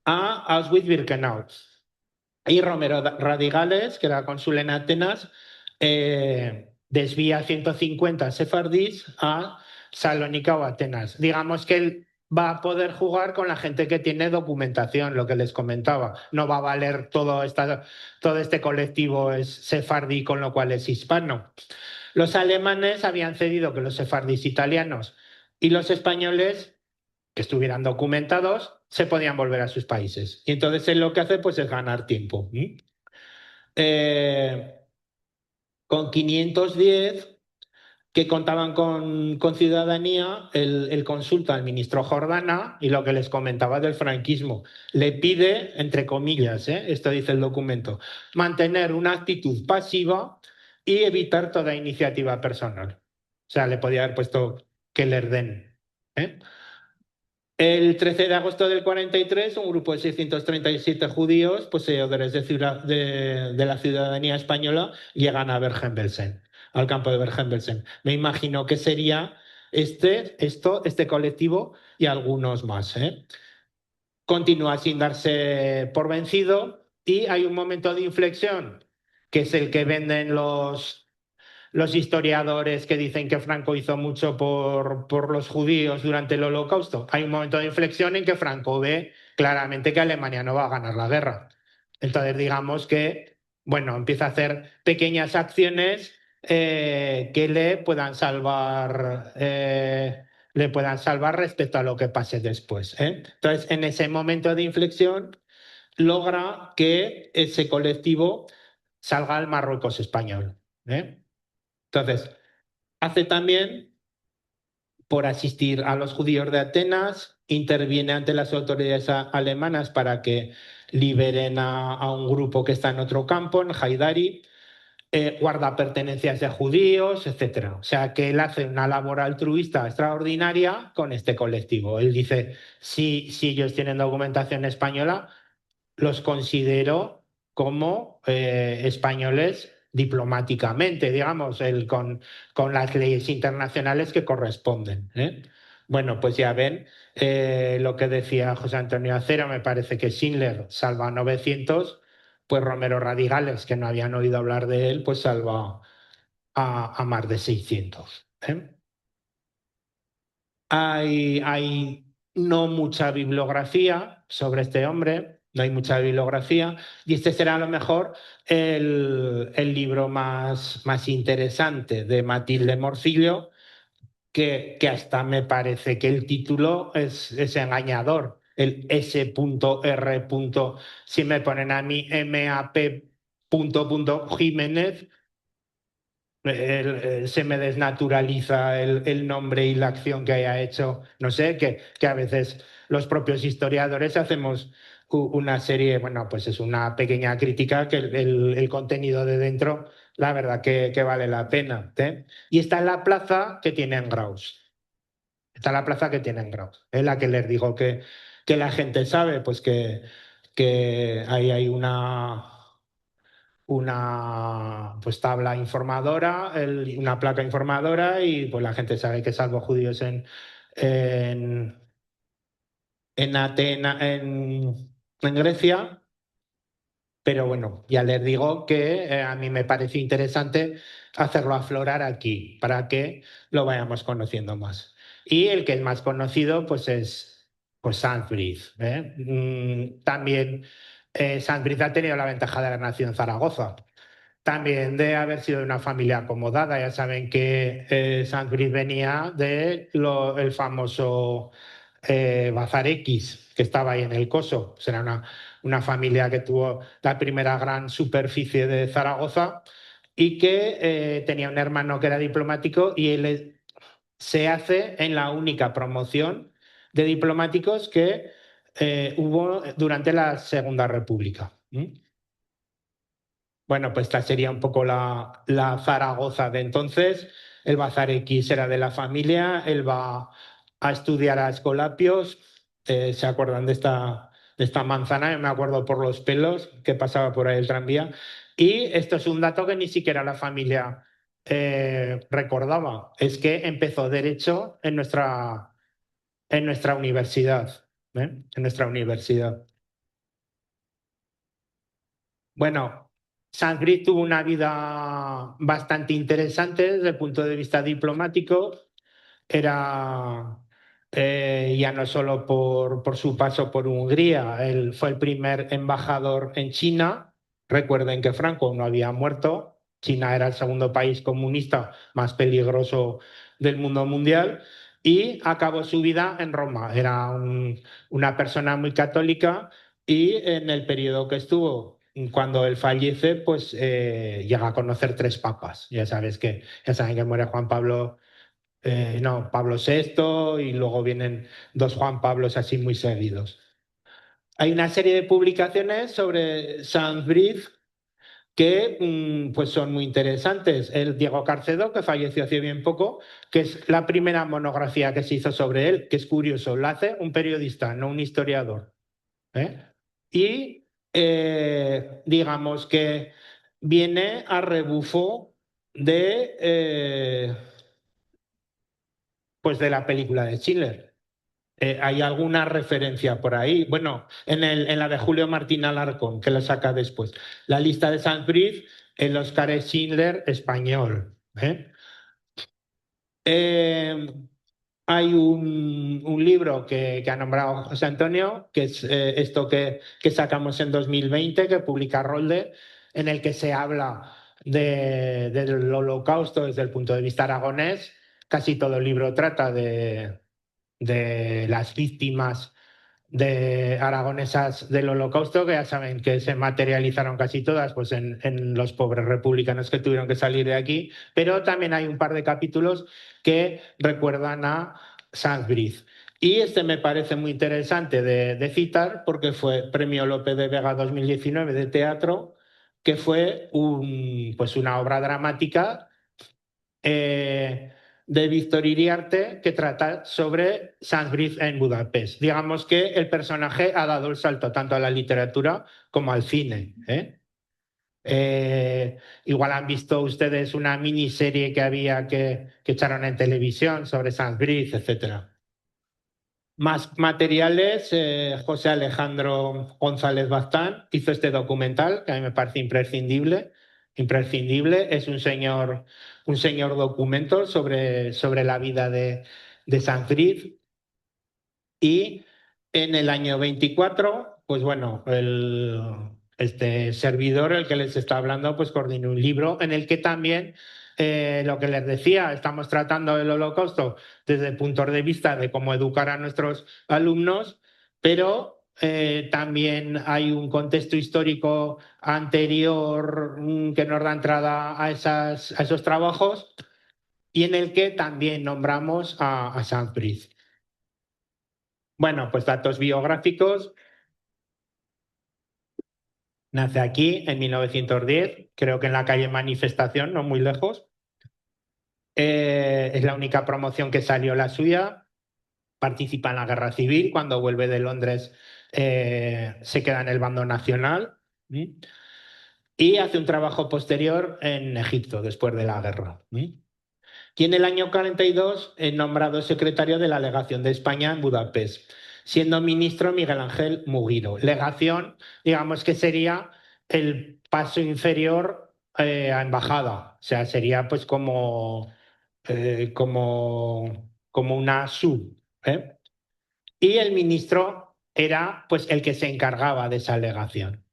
a Auschwitz-Birkenau. Y Romero Radigales, que era cónsul en Atenas, desvía 150 sefardíes a Salónica o Atenas. Digamos que él va a poder jugar con la gente que tiene documentación, lo que les comentaba. No va a valer todo este colectivo es sefardí, con lo cual es hispano. Los alemanes habían cedido que los sefardíes italianos y los españoles que estuvieran documentados se podían volver a sus países. Y entonces él lo que hace pues es ganar tiempo. Eh, con 510 que contaban con ciudadanía, él consulta al ministro Jordana y lo que les comentaba del franquismo. Le pide, entre comillas, esto dice el documento, mantener una actitud pasiva y evitar toda iniciativa personal. O sea, le podía haber puesto que le den. El 13 de agosto del 43, un grupo de 637 judíos, poseedores de la ciudadanía española, llegan a Bergen-Belsen, al campo de Bergen-Belsen. Me imagino que sería este colectivo y algunos más. Continúa sin darse por vencido y hay un momento de inflexión, que es el que venden los historiadores que dicen que Franco hizo mucho por los judíos durante el Holocausto. Hay un momento de inflexión en que Franco ve claramente que Alemania no va a ganar la guerra. Entonces, digamos que, bueno, empieza a hacer pequeñas acciones que le puedan salvar respecto a lo que pase después. Entonces, en ese momento de inflexión, logra que ese colectivo salga al Marruecos español. Entonces, hace también por asistir a los judíos de Atenas, interviene ante las autoridades alemanas para que liberen a un grupo que está en otro campo, en Haidari, guarda pertenencias de judíos, etc. O sea, que él hace una labor altruista extraordinaria con este colectivo. Él dice, si ellos tienen documentación española, los considero como españoles diplomáticamente, digamos, con las leyes internacionales que corresponden. Bueno, pues ya ven lo que decía José Antonio Acero, me parece que Schindler salva 900, pues Romero Radigales, que no habían oído hablar de él, pues salva a más de 600. Hay no mucha bibliografía sobre este hombre, no hay mucha bibliografía, y este será a lo mejor el libro más interesante de Matilde Morcillo, que hasta me parece que el título es engañador. El S.R. Si me ponen a mí M.A.P. Jiménez, se me desnaturaliza el nombre y la acción que haya hecho. No sé, que a veces los propios historiadores hacemos una serie, bueno, pues es una pequeña crítica que el contenido de dentro, la verdad que vale la pena. Y está en la plaza que tiene en Graus. Está en la plaza que tiene en Graus. Es la que les digo que la gente sabe, pues que ahí hay una pues, tabla informadora, una placa informadora y pues la gente sabe que salvo judíos en, en Grecia. Pero bueno, ya les digo que a mí me parece interesante hacerlo aflorar aquí para que lo vayamos conociendo más. Y el que es más conocido pues es pues Sanskrit. También Sanskrit ha tenido la ventaja de haber nacido en Zaragoza. También de haber sido de una familia acomodada. Ya saben que Sanskrit venía del famoso Bazar X, que estaba ahí en el Coso. Será una familia que tuvo la primera gran superficie de Zaragoza y que tenía un hermano que era diplomático y él se hace en la única promoción de diplomáticos que hubo durante la Segunda República. Bueno, pues esta sería un poco la Zaragoza de entonces. El Bazar X era de la familia, él va a estudiar a Escolapios. ¿Se acuerdan de esta manzana? Yo me acuerdo por los pelos que pasaba por ahí el tranvía. Y esto es un dato que ni siquiera la familia recordaba. Es que empezó derecho en nuestra universidad. En nuestra universidad. Bueno, Sanskrit tuvo una vida bastante interesante desde el punto de vista diplomático. era ya no solo por su paso por Hungría, él fue el primer embajador en China. Recuerden que Franco no había muerto. China era el segundo país comunista más peligroso del mundo mundial y acabó su vida en Roma. Era una persona muy católica y en el periodo que estuvo, cuando él fallece, pues llega a conocer tres papas. Ya saben que muere Juan Pablo, no, Pablo VI y luego vienen dos Juan Pablos así muy seguidos. Hay una serie de publicaciones sobre Saint-Brieuc que pues son muy interesantes. El Diego Carcedo, que falleció hace bien poco, que es la primera monografía que se hizo sobre él, que es curioso, la hace un periodista, no un historiador. ¿Eh? Y digamos que viene a rebufo pues de la película de Schiller. ¿Hay alguna referencia por ahí? Bueno, en la de Julio Martín Alarcón, que la saca después. La lista de Saint-Brieuc, el Oscar Schindler español. Eh, Hay un libro que ha nombrado José Antonio, que es esto que sacamos en 2020, que publica Rolde, en el que se habla del Holocausto desde el punto de vista aragonés. Casi todo el libro trata de las víctimas aragonesas del Holocausto, que ya saben que se materializaron casi todas pues en los pobres republicanos que tuvieron que salir de aquí, pero también hay un par de capítulos que recuerdan a Saint-Brieuc. Y este me parece muy interesante de citar porque fue Premio Lope de Vega 2019 de teatro, que fue pues una obra dramática de Víctor Iriarte que trata sobre Saint-Brieuc en Budapest. Digamos que el personaje ha dado el salto tanto a la literatura como al cine. Igual han visto ustedes una miniserie que había que echaron en televisión sobre Saint-Brieuc, etcétera. Más materiales, José Alejandro González Baztán hizo este documental que a mí me parece imprescindible. Imprescindible, es un señor documento sobre la vida de Saint-Brieuc. Y en el año 24, pues bueno, este servidor, el que les está hablando, pues coordinó un libro en el que también, lo que les decía, estamos tratando el Holocausto desde el punto de vista de cómo educar a nuestros alumnos, pero también hay un contexto histórico anterior que nos da entrada a esos trabajos y en el que también nombramos a Saint-Brieuc. Bueno, pues datos biográficos. Nace aquí en 1910, creo que en la calle Manifestación, no muy lejos. Es la única promoción que salió la suya. Participa en la Guerra Civil. Cuando vuelve de Londres, se queda en el bando nacional. Y hace un trabajo posterior en Egipto después de la guerra. Y en el año 42 es nombrado secretario de la Legación de España en Budapest, siendo ministro Miguel Ángel Mugiro. Legación, digamos que sería el paso inferior a embajada, o sea, sería pues como una sub. Y el ministro era pues el que se encargaba de esa legación.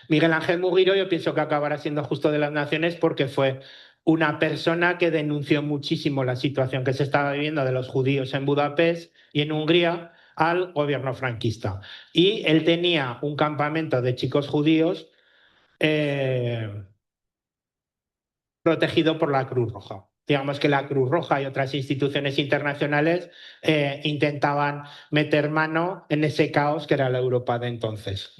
Miguel Ángel Mugiro yo pienso que acabará siendo justo de las naciones porque fue una persona que denunció muchísimo la situación que se estaba viviendo de los judíos en Budapest y en Hungría al gobierno franquista. Y él tenía un campamento de chicos judíos protegido por la Cruz Roja. Digamos que la Cruz Roja y otras instituciones internacionales intentaban meter mano en ese caos que era la Europa de entonces.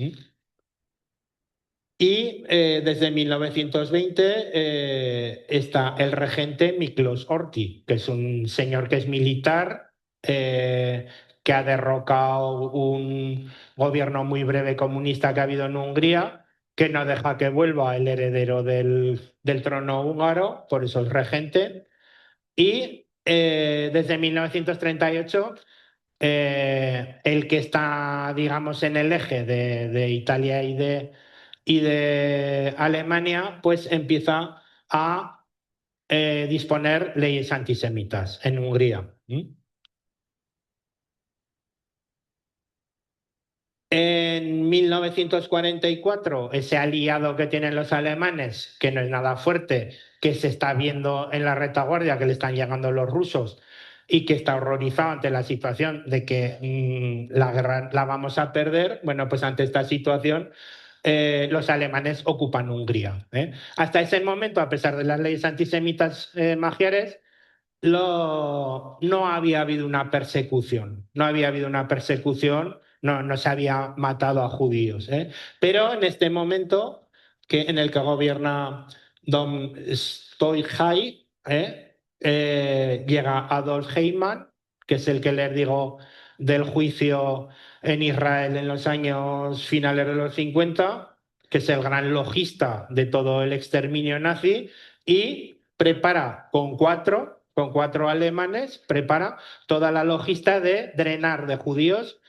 Y desde 1920 está el regente Miklos Horthy, que es un señor que es militar, que ha derrocado un gobierno muy breve comunista que ha habido en Hungría, que no deja que vuelva el heredero del trono húngaro, por eso es regente. Y desde 1938 el que está, digamos, en el eje de Italia y de Alemania, pues empieza a disponer leyes antisemitas en Hungría. En 1944, ese aliado que tienen los alemanes, que no es nada fuerte, que se está viendo en la retaguardia que le están llegando los rusos y que está horrorizado ante la situación de que la guerra la vamos a perder, bueno, pues ante esta situación los alemanes ocupan Hungría. Hasta ese momento, a pesar de las leyes antisemitas magiares, no había habido una persecución, no había habido una persecución, no se había matado a judíos. Pero en este momento en el que gobierna Don Stoichai, llega Adolf Eichmann, que es el que les digo del juicio en Israel en los años finales de los 50, que es el gran logista de todo el exterminio nazi, y prepara con cuatro alemanes, prepara toda la logística de drenar de judíos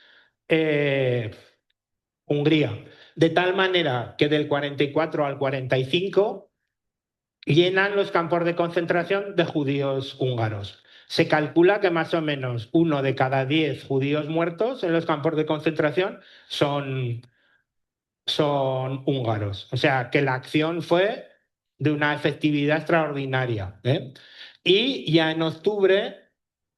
Hungría. De tal manera que del 44 al 45 llenan los campos de concentración de judíos húngaros. Se calcula que más o menos 1 de cada 10 judíos muertos en los campos de concentración son húngaros. O sea, que la acción fue de una efectividad extraordinaria. Y ya en octubre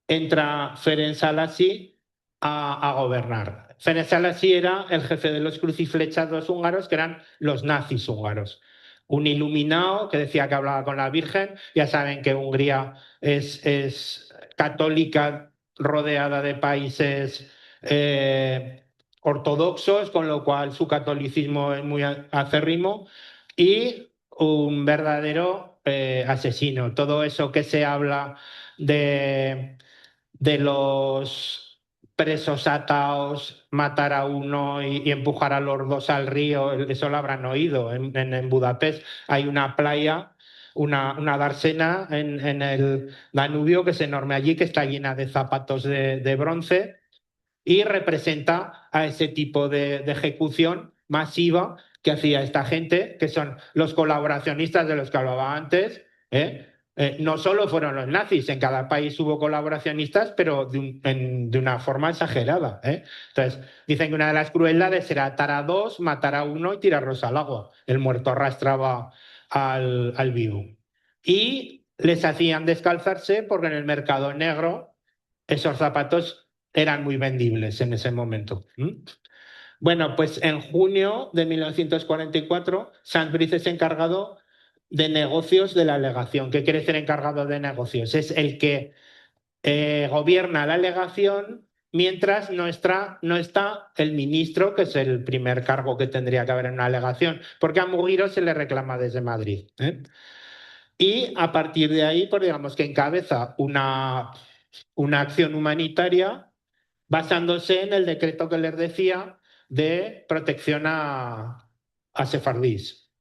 entra Ferenc Alassi a gobernar. Ferenc Alassi era el jefe de los cruciflechados húngaros, que eran los nazis húngaros. Un iluminado que decía que hablaba con la Virgen. Ya saben que Hungría es católica rodeada de países ortodoxos, con lo cual su catolicismo es muy acérrimo, y un verdadero asesino. Todo eso que se habla de los presos ataos, matar a uno y empujar a los dos al río, eso lo habrán oído. En Budapest hay una playa, una dársena en el Danubio, que es enorme allí, que está llena de zapatos de bronce, y representa a ese tipo de ejecución masiva que hacía esta gente, que son los colaboracionistas de los que hablaba antes. No solo fueron los nazis, en cada país hubo colaboracionistas, pero de una forma exagerada. Entonces, dicen que una de las crueldades era atar a dos, matar a uno y tirarlos al agua. El muerto arrastraba al vivo. Y les hacían descalzarse porque en el mercado negro esos zapatos eran muy vendibles en ese momento. Bueno, pues en junio de 1944, Sandbridge es encargado de negocios de la legación. ¿Qué quiere decir encargado de negocios? Es el que gobierna la legación mientras no está el ministro, que es el primer cargo que tendría que haber en una legación, porque a Muguiro se le reclama desde Madrid. Y a partir de ahí, pues digamos que encabeza una acción humanitaria basándose en el decreto que les decía de protección a sefardíes.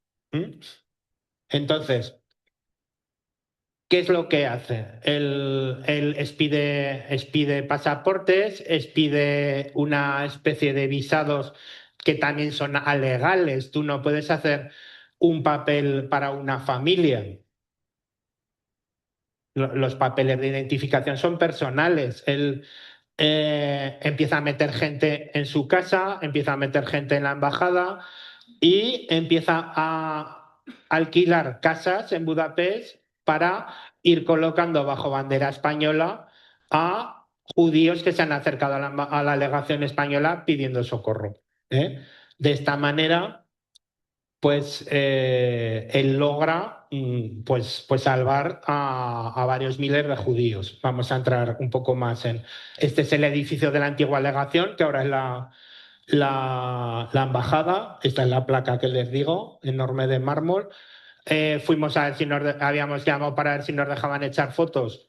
Entonces, ¿qué es lo que hace? Él expide pasaportes, expide una especie de visados que también son alegales. Tú no puedes hacer un papel para una familia. Los papeles de identificación son personales. Él empieza a meter gente en su casa, empieza a meter gente en la embajada y empieza a alquilar casas en Budapest para ir colocando bajo bandera española a judíos que se han acercado a la legación española pidiendo socorro. De esta manera, pues él logra pues salvar a varios miles de judíos. Vamos a entrar un poco más en... Este es el edificio de la antigua legación, que ahora es la embajada. Esta es la placa que les digo, enorme de mármol. Fuimos a ver si habíamos llamado para ver si nos dejaban echar fotos.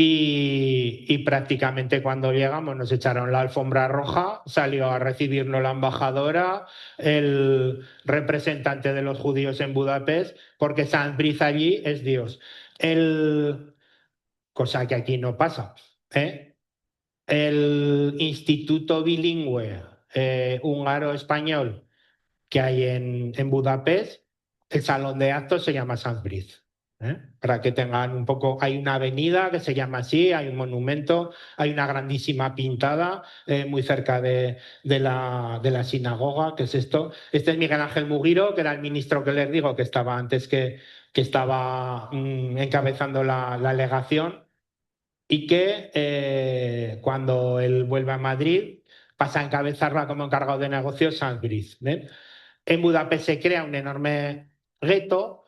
Y prácticamente cuando llegamos nos echaron la alfombra roja, salió a recibirnos la embajadora, el representante de los judíos en Budapest, porque Sandbridge allí es Dios. Cosa que aquí no pasa. El instituto bilingüe húngaro-español que hay en Budapest, el salón de actos se llama Sandbridge. Para que tengan un poco, hay una avenida que se llama así, hay un monumento, hay una grandísima pintada muy cerca de la sinagoga, que es esto. Este es Miguel Ángel Mugiro, que era el ministro que les digo que estaba antes que estaba encabezando la legación y que cuando él vuelve a Madrid pasa a encabezarla como encargado de negocios Sanz Briz. En Budapest se crea un enorme gueto,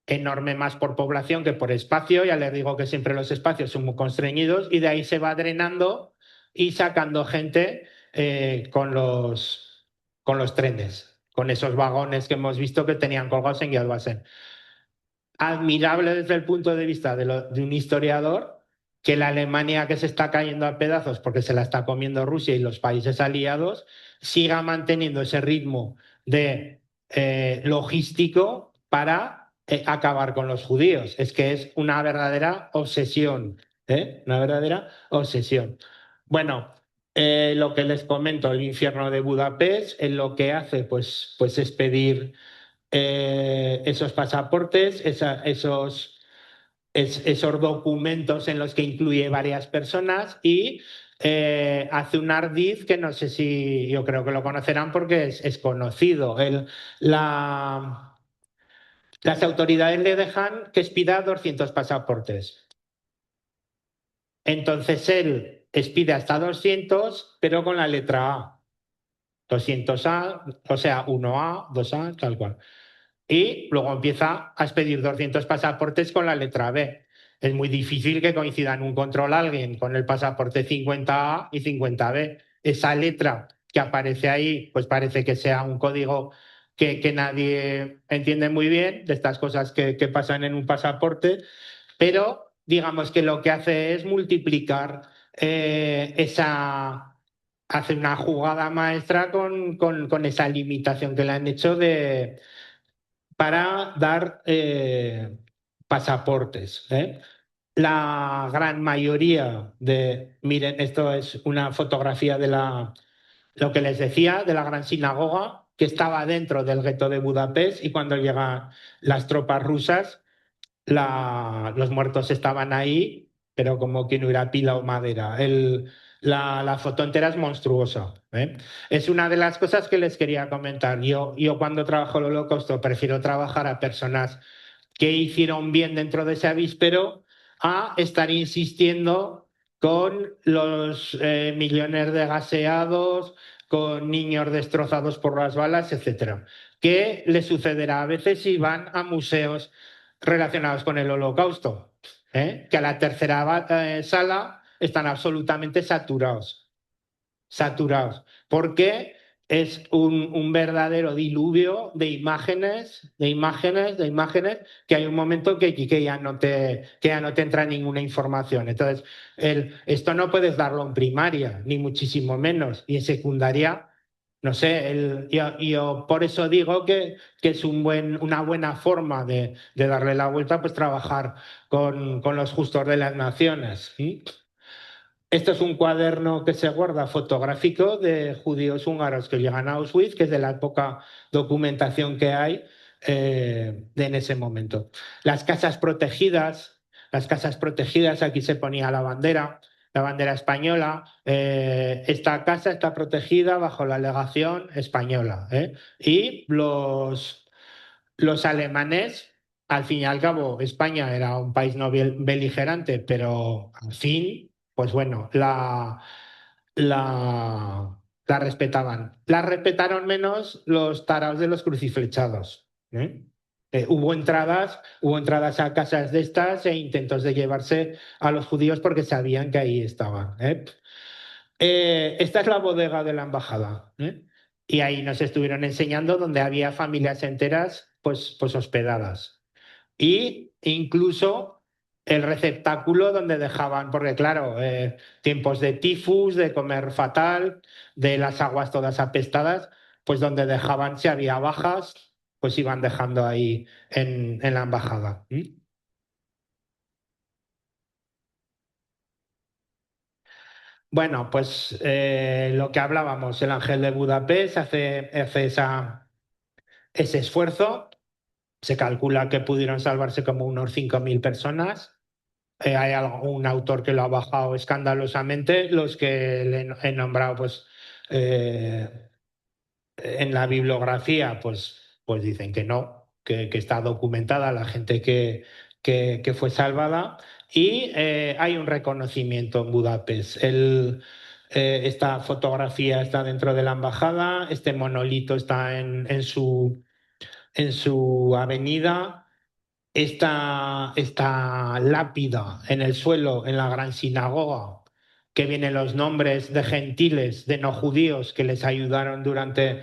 enorme más por población que por espacio. Ya les digo que siempre los espacios son muy constreñidos y de ahí se va drenando y sacando gente con los trenes, con esos vagones que hemos visto que tenían colgados en Yad Vashem. Admirable desde el punto de vista de un historiador que la Alemania que se está cayendo a pedazos porque se la está comiendo Rusia y los países aliados siga manteniendo ese ritmo de logístico para acabar con los judíos. Es que es una verdadera obsesión, ¿eh? Una verdadera obsesión. Bueno, lo que les comento, el infierno de Budapest, en lo que hace pues es pedir esos pasaportes, esos documentos en los que incluye varias personas y hace un ardiz que no sé si yo creo que lo conocerán porque es conocido. La, las autoridades le dejan que expida 200 pasaportes. Entonces él expide hasta 200, pero con la letra A. 200A, o sea, 1A, 2A, tal cual. Y luego empieza a expedir 200 pasaportes con la letra B. Es muy difícil que coincida en un control alguien con el pasaporte 50A y 50B. Esa letra que aparece ahí, pues parece que sea un código que nadie entiende muy bien, de estas cosas que pasan en un pasaporte, pero digamos que lo que hace es multiplicar hace una jugada maestra con esa limitación que le han hecho para dar pasaportes. La gran mayoría miren, esto es una fotografía de lo que les decía, de la gran sinagoga que estaba dentro del gueto de Budapest y cuando llegan las tropas rusas, los muertos estaban ahí, pero como que no era pila o madera. La foto entera es monstruosa. Es una de las cosas que les quería comentar. Yo cuando trabajo el holocausto prefiero trabajar a personas que hicieron bien dentro de ese avíspero a estar insistiendo con los millones de gaseados, con niños destrozados por las balas, etcétera. ¿Qué les sucederá a veces si van a museos relacionados con el holocausto? Que a la tercera sala están absolutamente saturados, saturados, porque es un verdadero diluvio de imágenes, de imágenes, de imágenes, que hay un momento que ya no te entra ninguna información. Entonces, esto no puedes darlo en primaria, ni muchísimo menos, y en secundaria. No sé, yo por eso digo que es una buena forma de darle la vuelta, pues trabajar con los justos de las naciones. ¿Sí? Esto es un cuaderno que se guarda fotográfico de judíos húngaros que llegan a Auschwitz, que es de la poca documentación que hay en ese momento. Las casas protegidas, aquí se ponía la bandera española. Esta casa está protegida bajo la legación española. Y los alemanes, al fin y al cabo, España era un país no beligerante, pero al fin, pues bueno, la respetaban. La respetaron menos los taraos de los cruciflechados. Hubo entradas a casas de estas e intentos de llevarse a los judíos porque sabían que ahí estaban. Esta es la bodega de la embajada. Y ahí nos estuvieron enseñando donde había familias enteras pues hospedadas. Y incluso el receptáculo donde dejaban, porque claro, tiempos de tifus, de comer fatal, de las aguas todas apestadas, pues donde dejaban, si había bajas, pues iban dejando ahí en la embajada. Bueno, pues lo que hablábamos, el Ángel de Budapest hace ese esfuerzo Se calcula que pudieron salvarse como unos 5.000 personas. Hay algún autor que lo ha bajado escandalosamente. Los que le he nombrado, pues en la bibliografía, pues dicen que no, que está documentada la gente que fue salvada. Y hay un reconocimiento en Budapest. Esta fotografía está dentro de la embajada, este monolito está en su avenida. Esta lápida en el suelo, en la gran sinagoga, que vienen los nombres de gentiles, de no judíos que les ayudaron durante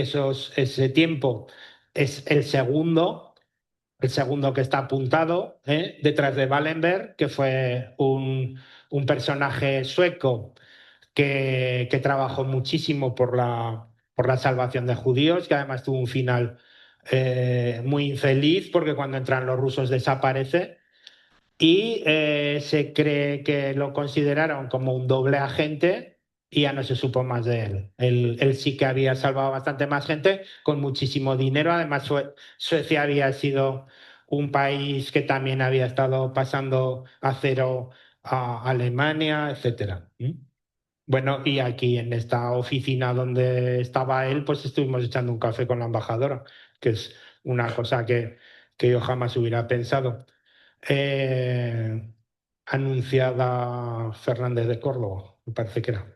ese tiempo, es el segundo que está apuntado, detrás de Wallenberg, que fue un personaje sueco que trabajó muchísimo por la salvación de judíos, que además tuvo un final muy infeliz porque cuando entran los rusos desaparece y se cree que lo consideraron como un doble agente y ya no se supo más de él. Él sí que había salvado bastante más gente con muchísimo dinero. Además, Suecia había sido un país que también había estado pasando a cero a Alemania, etcétera. Bueno, y aquí en esta oficina donde estaba él, pues estuvimos echando un café con la embajadora, que es una cosa que yo jamás hubiera pensado. Eh, Anunciada Fernández de Córdoba, me parece que era.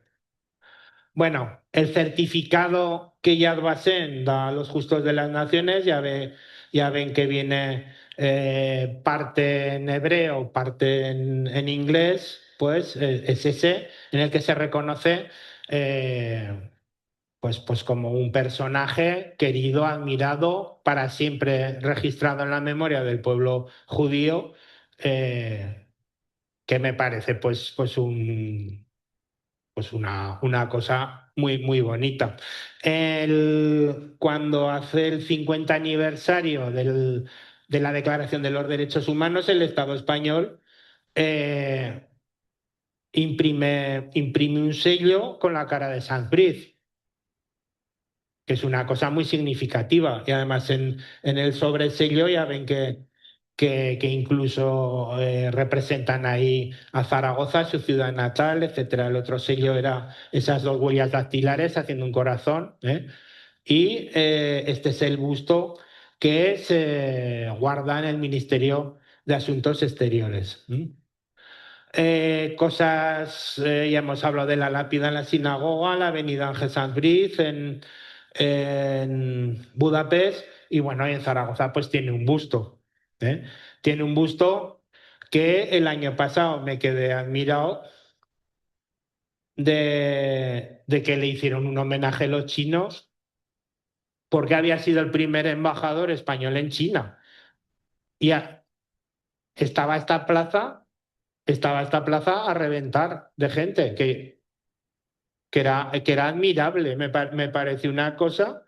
Bueno, el certificado que Yad Vashem da a los justos de las naciones, ya ven que viene parte en hebreo, parte en inglés, pues es ese en el que se reconoce pues como un personaje querido, admirado, para siempre registrado en la memoria del pueblo judío, que me parece una cosa muy, muy bonita. Cuando hace el 50 aniversario de la Declaración de los Derechos Humanos, el Estado español eh, imprime un sello con la cara de Sanz-Briz, que es una cosa muy significativa. Y además en el sobresello ya ven que incluso representan ahí a Zaragoza, su ciudad natal, etcétera. El otro sello era esas dos huellas dactilares haciendo un corazón, ¿eh? Y este es el busto que se guarda en el Ministerio de Asuntos Exteriores. Cosas, ya hemos hablado de la lápida en la sinagoga, la avenida Ángel Sanz Briz en Budapest, y bueno, y en Zaragoza pues tiene un busto. ¿eh? Tiene un busto que el año pasado me quedé admirado de que le hicieron un homenaje a los chinos porque había sido el primer embajador español en China. Y estaba esta plaza a reventar de gente, que era admirable. Me pareció una cosa.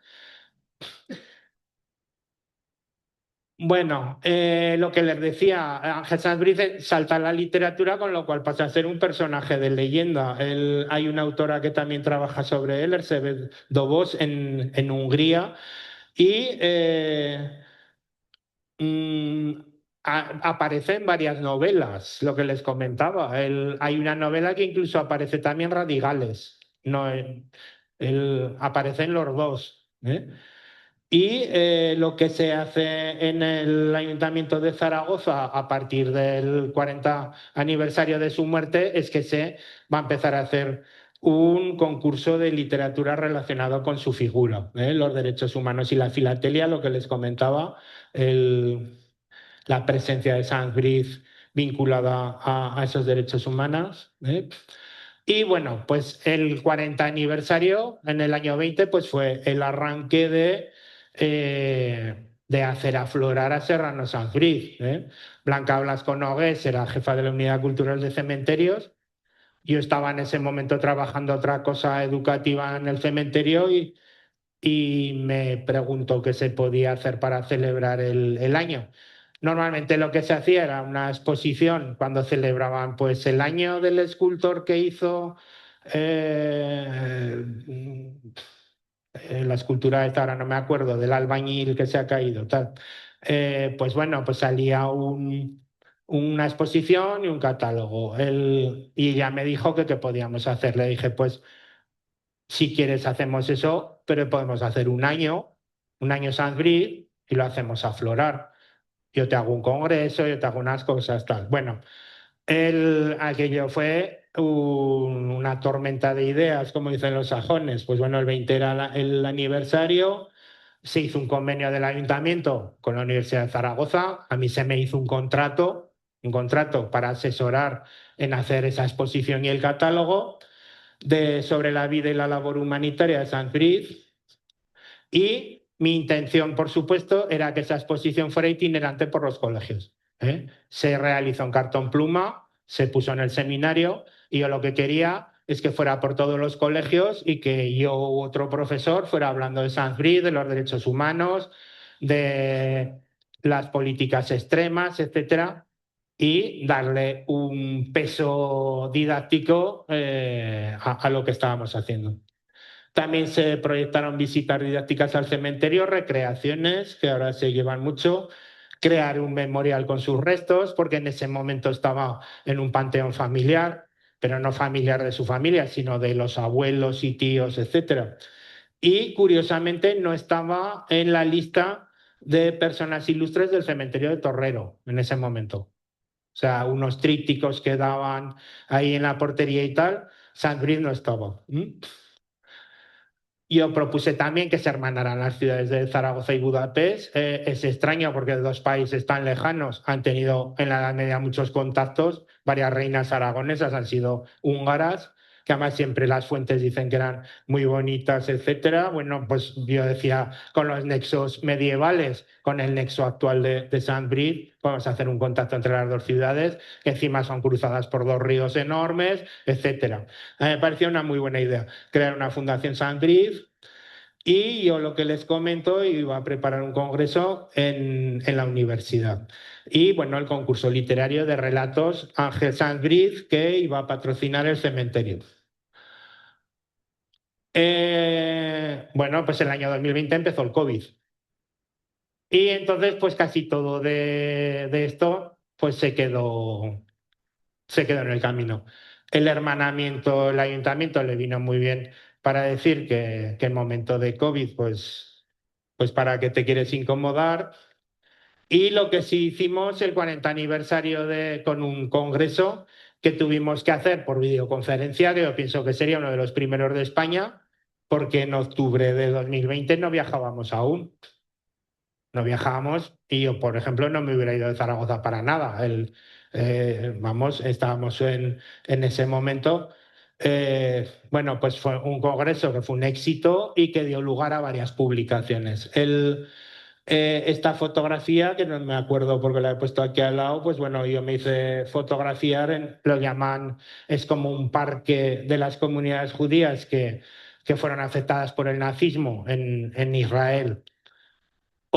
Bueno, lo que les decía, Ángel Sanz Briz salta a la literatura, con lo cual pasa a ser un personaje de leyenda. Hay una autora que también trabaja sobre él, Erzsébet Dobos, en Hungría, y mm, aparece en varias novelas, lo que les comentaba. Hay una novela que incluso aparece también Radigales. No, aparecen los dos. Y lo que se hace en el Ayuntamiento de Zaragoza a partir del 40 aniversario de su muerte es que se va a empezar a hacer un concurso de literatura relacionado con su figura, los derechos humanos y la filatelia, lo que les comentaba, la presencia de Sanz-Briz vinculada a esos derechos humanos. Y bueno, pues el 40 aniversario en el año 20 pues fue el arranque de hacer aflorar a Serrano Sanz-Briz. Blanca Blasco Nogués era jefa de la Unidad Cultural de Cementerios. Yo estaba en ese momento trabajando otra cosa educativa en el cementerio y me preguntó qué se podía hacer para celebrar el año. Normalmente lo que se hacía era una exposición cuando celebraban pues el año del escultor que hizo eh, la escultura esta, ahora no me acuerdo, del albañil que se ha caído, tal. Pues bueno, pues salía una exposición y un catálogo. Y ya me dijo que qué podíamos hacer. Le dije, pues si quieres hacemos eso, pero podemos hacer un año Sandgrid y lo hacemos aflorar. Yo te hago un congreso, yo te hago unas cosas, tal. Bueno, aquello fue una tormenta de ideas, como dicen los sajones. Pues bueno, el 20 era el aniversario, se hizo un convenio del ayuntamiento con la Universidad de Zaragoza, a mí se me hizo un contrato para asesorar en hacer esa exposición y el catálogo sobre la vida y la labor humanitaria de Sant Gris, y mi intención, por supuesto, era que esa exposición fuera itinerante por los colegios. Se realizó en cartón pluma, se puso en el seminario y yo lo que quería es que fuera por todos los colegios y que yo u otro profesor fuera hablando de Sant Gris, de los derechos humanos, de las políticas extremas, etcétera, y darle un peso didáctico a lo que estábamos haciendo. También se proyectaron visitas didácticas al cementerio, recreaciones, que ahora se llevan mucho, crear un memorial con sus restos, porque en ese momento estaba en un panteón familiar, pero no familiar de su familia, sino de los abuelos y tíos, etc. Y curiosamente no estaba en la lista de personas ilustres del cementerio de Torrero en ese momento. O sea, unos trípticos que daban ahí en la portería y tal, Sant Gris no estaba. Yo propuse también que se hermanaran las ciudades de Zaragoza y Budapest. Es extraño porque dos países tan lejanos han tenido en la Edad Media muchos contactos. Varias reinas aragonesas han sido húngaras, que además siempre las fuentes dicen que eran muy bonitas, etcétera. Bueno, pues yo decía, con los nexos medievales, con el nexo actual de Sant Brit, vamos a hacer un contacto entre las dos ciudades, que encima son cruzadas por dos ríos enormes, etcétera. A mí me pareció una muy buena idea crear una fundación Sant Brit. Y yo lo que les comento, iba a preparar un congreso en la universidad. Y bueno, el concurso literario de relatos Ángel Sanz Briz, que iba a patrocinar el cementerio. Bueno, pues el año 2020 empezó el COVID. Y entonces, pues casi todo de esto, pues se quedó en el camino. El hermanamiento, el ayuntamiento le vino muy bien para decir que en momento de COVID, pues para qué te quieres incomodar. Y lo que sí hicimos el 40 aniversario con un congreso que tuvimos que hacer por videoconferencia, que yo pienso que sería uno de los primeros de España, porque en octubre de 2020 no viajábamos aún. No viajábamos y yo, por ejemplo, no me hubiera ido de Zaragoza para nada. Vamos, estábamos en ese momento. Bueno, pues fue un congreso que fue un éxito y que dio lugar a varias publicaciones. Esta fotografía, que no me acuerdo porque la he puesto aquí al lado, pues bueno, yo me hice fotografiar, lo llaman, es como un parque de las comunidades judías que fueron afectadas por el nazismo en Israel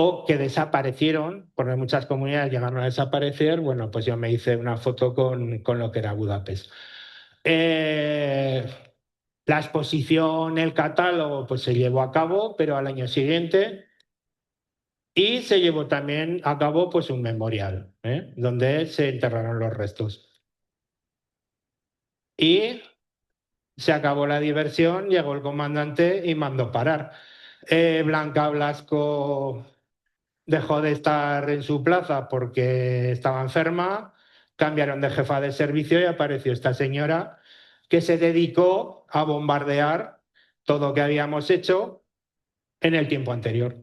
o que desaparecieron, porque muchas comunidades llegaron a desaparecer. Bueno, pues yo me hice una foto con lo que era Budapest. Eh, la exposición, el catálogo, pues se llevó a cabo, pero al año siguiente. Y se llevó también a cabo pues un memorial, donde se enterraron los restos. Y se acabó la diversión, llegó el comandante y mandó parar. Blanca Blasco dejó de estar en su plaza porque estaba enferma, cambiaron de jefa de servicio y apareció esta señora que se dedicó a bombardear todo lo que habíamos hecho en el tiempo anterior.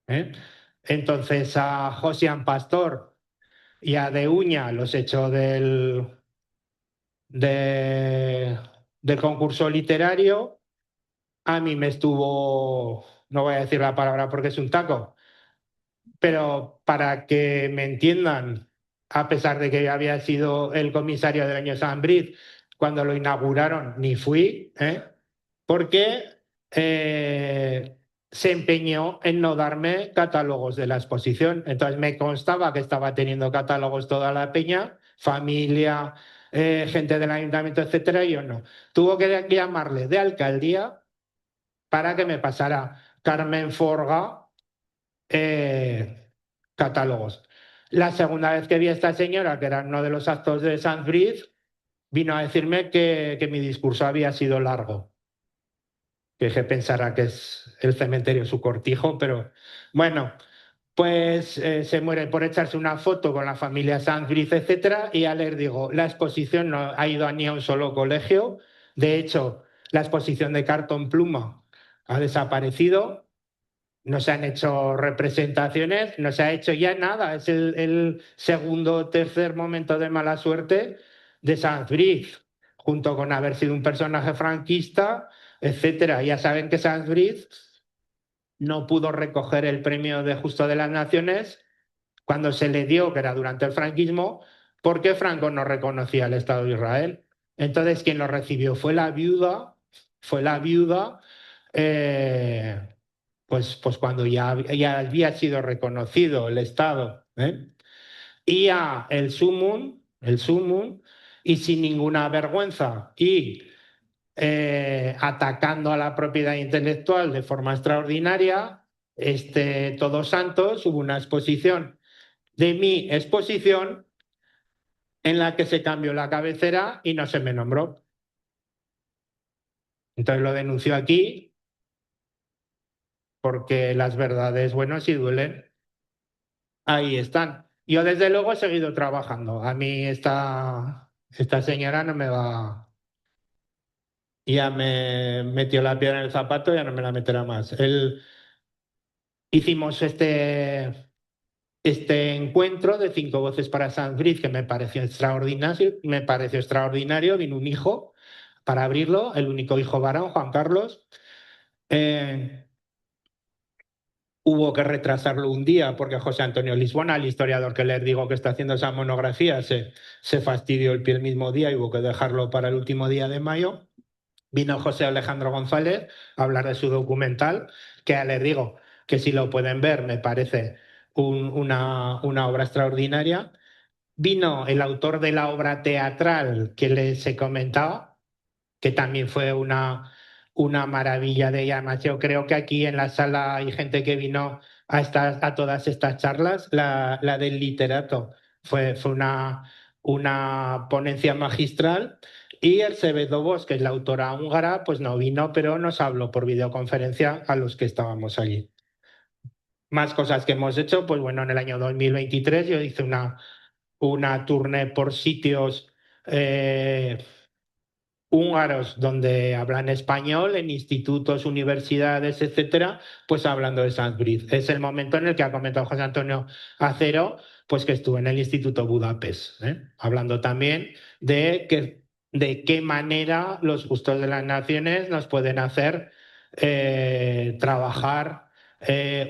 ¿eh? Entonces a Josian Pastor y a De Uña los echó de- del concurso literario. A mí me estuvo, no voy a decir la palabra porque es un taco, pero para que me entiendan, a pesar de que había sido el comisario del año San Brit, cuando lo inauguraron ni fui, porque se empeñó en no darme catálogos de la exposición. Entonces me constaba que estaba teniendo catálogos toda la peña, familia, gente del ayuntamiento, etcétera, y yo no. Tuvo que llamarle de alcaldía para que me pasara Carmen Forga catálogos. La segunda vez que vi a esta señora, que era uno de los actos de Sainsbury's, vino a decirme que mi discurso había sido largo. Que pensara que es el cementerio su cortijo, pero bueno, pues se muere por echarse una foto con la familia Sainsbury's, etcétera, y ya les digo, la exposición no ha ido ni a un solo colegio. De hecho, la exposición de Cartón Pluma ha desaparecido. No se han hecho representaciones, no se ha hecho ya nada. Es el segundo o tercer momento de mala suerte de Sainsbury's, junto con haber sido un personaje franquista, etcétera. Ya saben que Sainsbury's no pudo recoger el premio de Justo de las Naciones cuando se le dio, que era durante el franquismo, porque Franco no reconocía el Estado de Israel. Entonces, quien lo recibió fue la viuda, eh, pues cuando ya había sido reconocido el Estado. Y a el sumum, y sin ninguna vergüenza, y atacando a la propiedad intelectual de forma extraordinaria, Todos Santos hubo una exposición de mi exposición en la que se cambió la cabecera y no se me nombró. Entonces lo denunció aquí porque las verdades, bueno, si duelen, ahí están. Yo desde luego he seguido trabajando. A mí esta señora no me va, ya me metió la piedra en el zapato, ya no me la meterá más. Hicimos este encuentro de 5 voces para Sainsbury's que me pareció extraordinario. Vino un hijo para abrirlo, el único hijo varón, Juan Carlos. Hubo que retrasarlo un día porque José Antonio Lisbona, el historiador que les digo que está haciendo esa monografía, se fastidió el pie el mismo día y hubo que dejarlo para el último día de mayo. Vino José Alejandro González a hablar de su documental, que ya les digo que si lo pueden ver me parece una obra extraordinaria. Vino el autor de la obra teatral que les he comentado, que también fue una maravilla de ella. Además, yo creo que aquí en la sala hay gente que vino a todas estas charlas. La del literato fue una ponencia magistral. Y el Bos, que es la autora húngara, pues no vino, pero nos habló por videoconferencia a los que estábamos allí. Más cosas que hemos hecho, pues bueno, en el año 2023 yo hice una tournée por sitios húngaros donde hablan español, en institutos, universidades, etcétera, pues hablando de Sainsbury's. Es el momento en el que ha comentado José Antonio Acero, pues que estuve en el Instituto Budapest, hablando también de qué manera los gustos de las naciones nos pueden hacer trabajar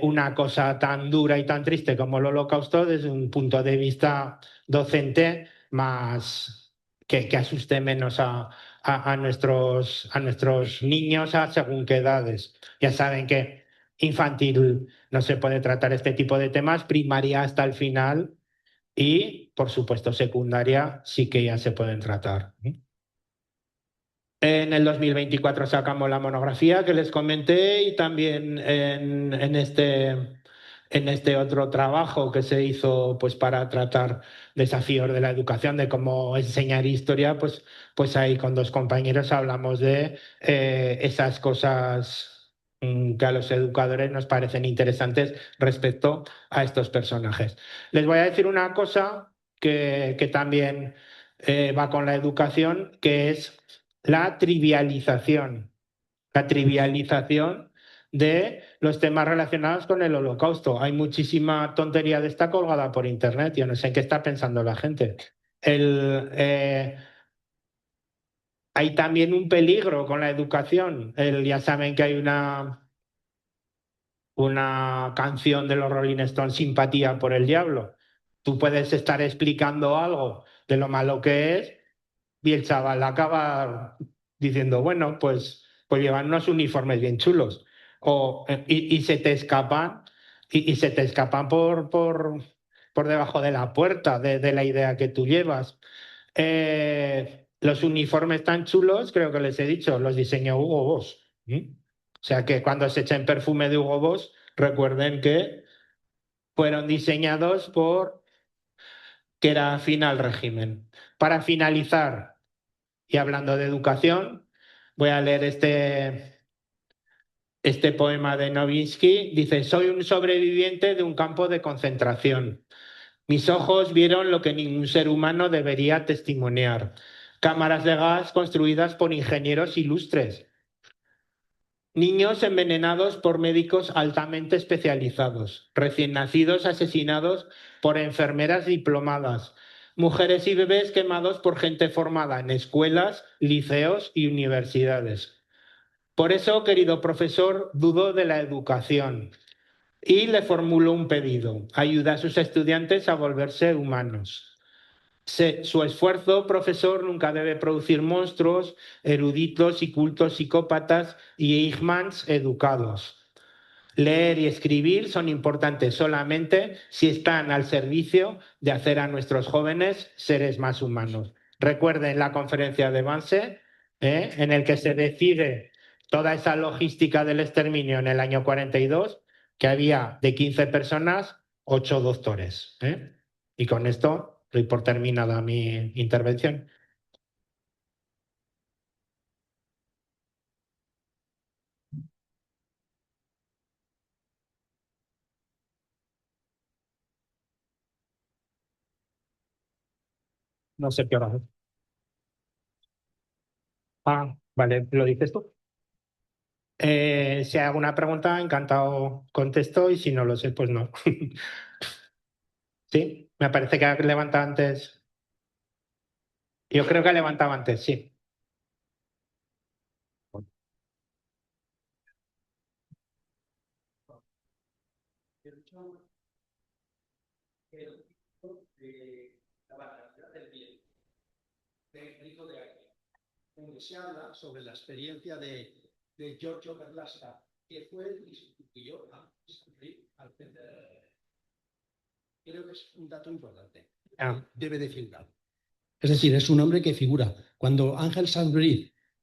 una cosa tan dura y tan triste como el Holocausto desde un punto de vista docente más que asuste menos a nuestros niños a según qué edades. Ya saben que infantil no se puede tratar este tipo de temas, primaria hasta el final y, por supuesto, secundaria sí que ya se pueden tratar. En el 2024 sacamos la monografía que les comenté y también en este otro trabajo que se hizo pues, para tratar desafíos de la educación, de cómo enseñar historia, pues ahí con 2 compañeros hablamos de esas cosas que a los educadores nos parecen interesantes respecto a estos personajes. Les voy a decir una cosa que también va con la educación, que es la trivialización de los temas relacionados con el Holocausto. Hay muchísima tontería de esta colgada por internet. Yo no sé en qué está pensando la gente. Hay también un peligro con la educación. Ya saben que hay una canción de los Rolling Stones, Simpatía por el Diablo. Tú puedes estar explicando algo de lo malo que es y el chaval acaba diciendo, bueno, pues llevan unos uniformes bien chulos. Y se te escapan, y se te escapan por debajo de la puerta de la idea que tú llevas. Los uniformes tan chulos, creo que les he dicho, los diseñó Hugo Boss. O sea que cuando se echen perfume de Hugo Boss, recuerden que fueron diseñados por que era afín al régimen. Para finalizar, y hablando de educación, voy a leer este poema de Novinsky. Dice: soy un sobreviviente de un campo de concentración. Mis ojos vieron lo que ningún ser humano debería testimoniar. Cámaras de gas construidas por ingenieros ilustres. Niños envenenados por médicos altamente especializados. Recién nacidos asesinados por enfermeras diplomadas. Mujeres y bebés quemados por gente formada en escuelas, liceos y universidades. Por eso, querido profesor, dudo de la educación y le formulo un pedido: ayuda a sus estudiantes a volverse humanos. Su esfuerzo, profesor, nunca debe producir monstruos, eruditos y cultos psicópatas y Eichmanns educados. Leer y escribir son importantes solamente si están al servicio de hacer a nuestros jóvenes seres más humanos. Recuerden la conferencia de Wannsee, en el que se decide toda esa logística del exterminio en el año 42, que había de 15 personas, 8 doctores. Y con esto doy por terminada mi intervención. No sé qué hora es. Ah, vale, ¿lo dices tú? Si hay alguna pregunta, encantado contesto, y si no lo sé, pues no. Sí, me parece que ha levantado antes. Yo creo que ha levantado antes, sí. Donde se habla sobre la experiencia de Giorgio Berlasca, que fue el que sustituyó a al creo que es un dato importante. Ah, Debe de figurar. Es decir, es un hombre que figura. Cuando Ángel Sanz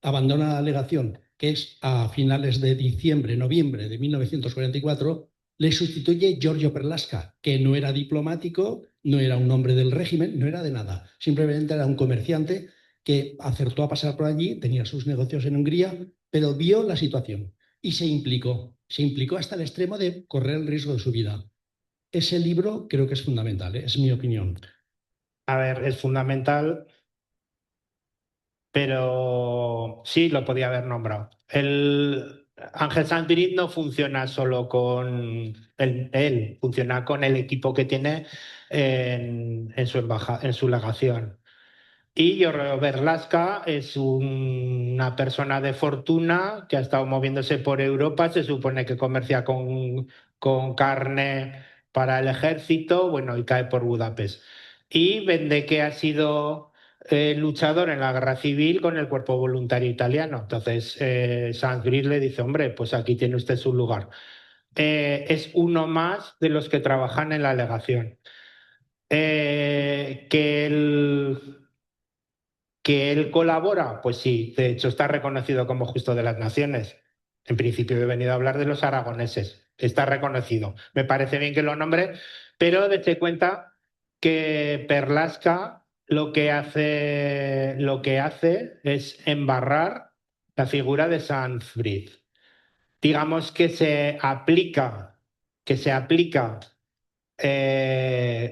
abandona la delegación, que es a finales de diciembre, noviembre de 1944, le sustituye Giorgio Perlasca, que no era diplomático, no era un hombre del régimen, no era de nada. Simplemente era un comerciante que acertó a pasar por allí, tenía sus negocios en Hungría, pero vio la situación y se implicó. Se implicó hasta el extremo de correr el riesgo de su vida. Ese libro creo que es fundamental, ¿eh? Es mi opinión. a ver, es fundamental, pero sí lo podía haber nombrado. El Ángel Sanz no funciona solo con él, funciona con el equipo que tiene en su en su legación. Y Giorgio Berlasca es una persona de fortuna que ha estado moviéndose por Europa, se supone que comercia con carne para el ejército, bueno, y cae por Budapest. Y vende que ha sido luchador en la guerra civil con el cuerpo voluntario italiano. Entonces, Sanz-Gris le dice: hombre, pues aquí tiene usted su lugar. Es uno más de los que trabajan en la legación. Que él colabora, pues sí, de hecho está reconocido como justo de las naciones. En principio he venido a hablar de los aragoneses, está reconocido. Me parece bien que lo nombre, pero dése cuenta que Perlasca lo que hace es embarrar la figura de Sanfrid. Digamos que se aplica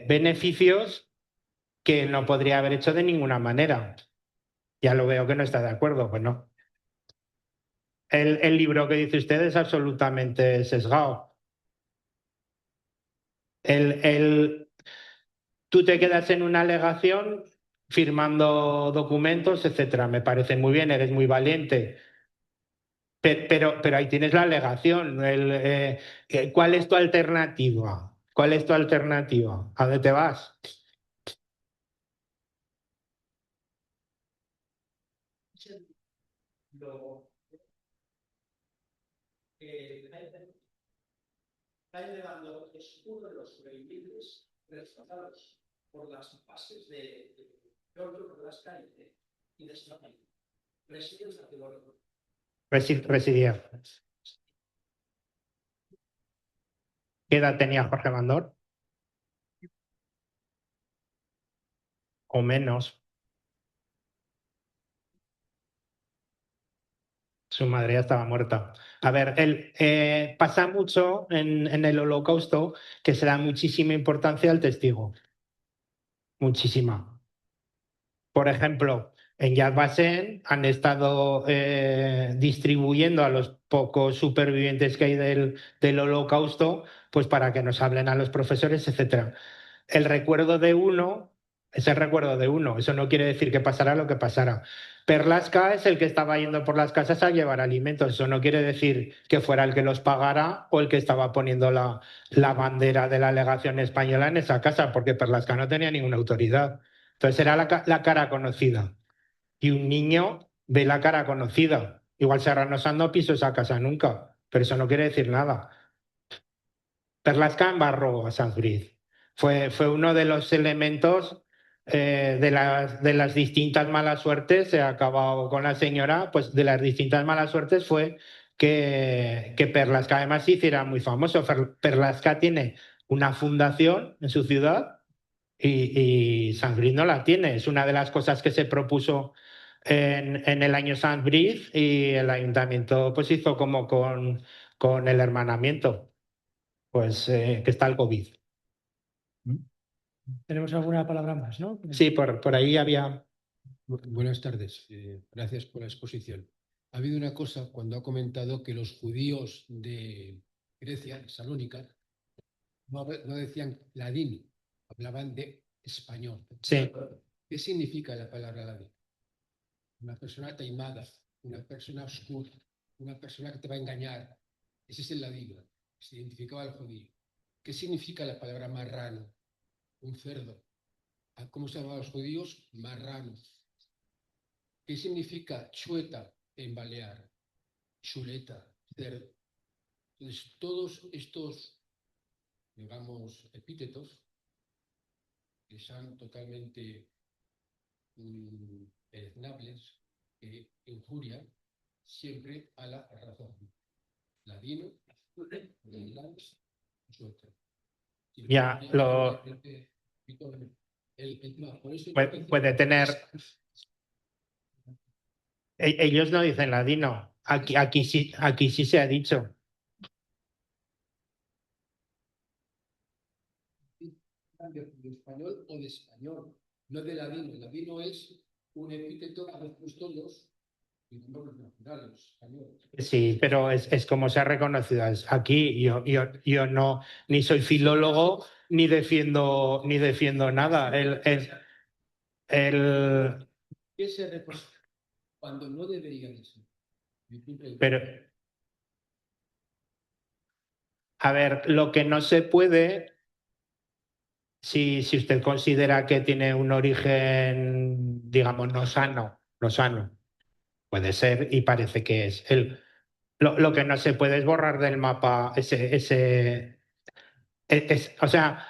beneficios que no podría haber hecho de ninguna manera. Ya lo veo que no está de acuerdo, pues no. El libro que dice usted es absolutamente sesgado. El, tú te quedas en una alegación firmando documentos, etcétera. Me parece muy bien, eres muy valiente. Pero ahí tienes la alegación. ¿Cuál es tu alternativa? ¿Cuál es tu alternativa? ¿A dónde te vas? Lo, Jaime Bando es uno de los sobrevivientes rescatados por las bases de Giorgio Berlasca y de Strapani. Reside en Barcelona. Residía. ¿Qué edad tenía Jorge Bandor? O menos. Su madre ya estaba muerta. A ver, pasa mucho en el Holocausto que se da muchísima importancia al testigo. Muchísima. Por ejemplo, en Yad Vashem han estado distribuyendo a los pocos supervivientes que hay del Holocausto, pues para que nos hablen a los profesores, etcétera. El recuerdo de uno es el recuerdo de uno. Eso no quiere decir que pasará lo que pasara. Perlasca es el que estaba yendo por las casas a llevar alimentos. Eso no quiere decir que fuera el que los pagara o el que estaba poniendo la bandera de la legación española en esa casa, porque Perlasca no tenía ninguna autoridad. Entonces era la cara conocida. Y un niño ve la cara conocida. Igual Serrano Sanz no pisó esa casa nunca, pero eso no quiere decir nada. Perlasca embarró a Sanzbriz. Fue uno de los elementos de las distintas malas suertes. Se ha acabado con la señora, pues de las distintas malas suertes fue que Perlasca además se hiciera muy famoso. Perlasca tiene una fundación en su ciudad y Sanzbriz no la tiene. Es una de las cosas que se propuso en el año Sanzbriz y el ayuntamiento pues hizo como con el hermanamiento pues que está el COVID. Tenemos alguna palabra más, ¿no? Sí, por ahí había... Buenas tardes, gracias por la exposición. Ha habido una cosa cuando ha comentado que los judíos de Grecia, Salónica, no decían ladín, hablaban de español. Sí. ¿Qué significa la palabra ladín? Una persona taimada, una persona oscura, una persona que te va a engañar. Ese es el ladino, se identificaba al judío. ¿Qué significa la palabra marrano? Un cerdo. ¿Cómo se llamaban los judíos? Marranos. ¿Qué significa chueta en balear? Chuleta, cerdo. Entonces, todos estos, digamos, epítetos que son totalmente deleznables, que injurian siempre a la razón. Ladino, chueta. Ya, puede tener... Ellos no dicen ladino. Aquí sí se ha dicho. De español o de español, no de ladino. Ladino es un epíteto que han puesto los naturales, españoles. Sí, pero es como se ha reconocido. Aquí yo no, ni soy filólogo, ni defiendo nada. ¿Qué se reconoce cuando no debería de ser? Pero, a ver, lo que no se puede, si usted considera que tiene un origen, digamos, no sano, puede ser y parece que es. Lo que no se puede es borrar del mapa o sea,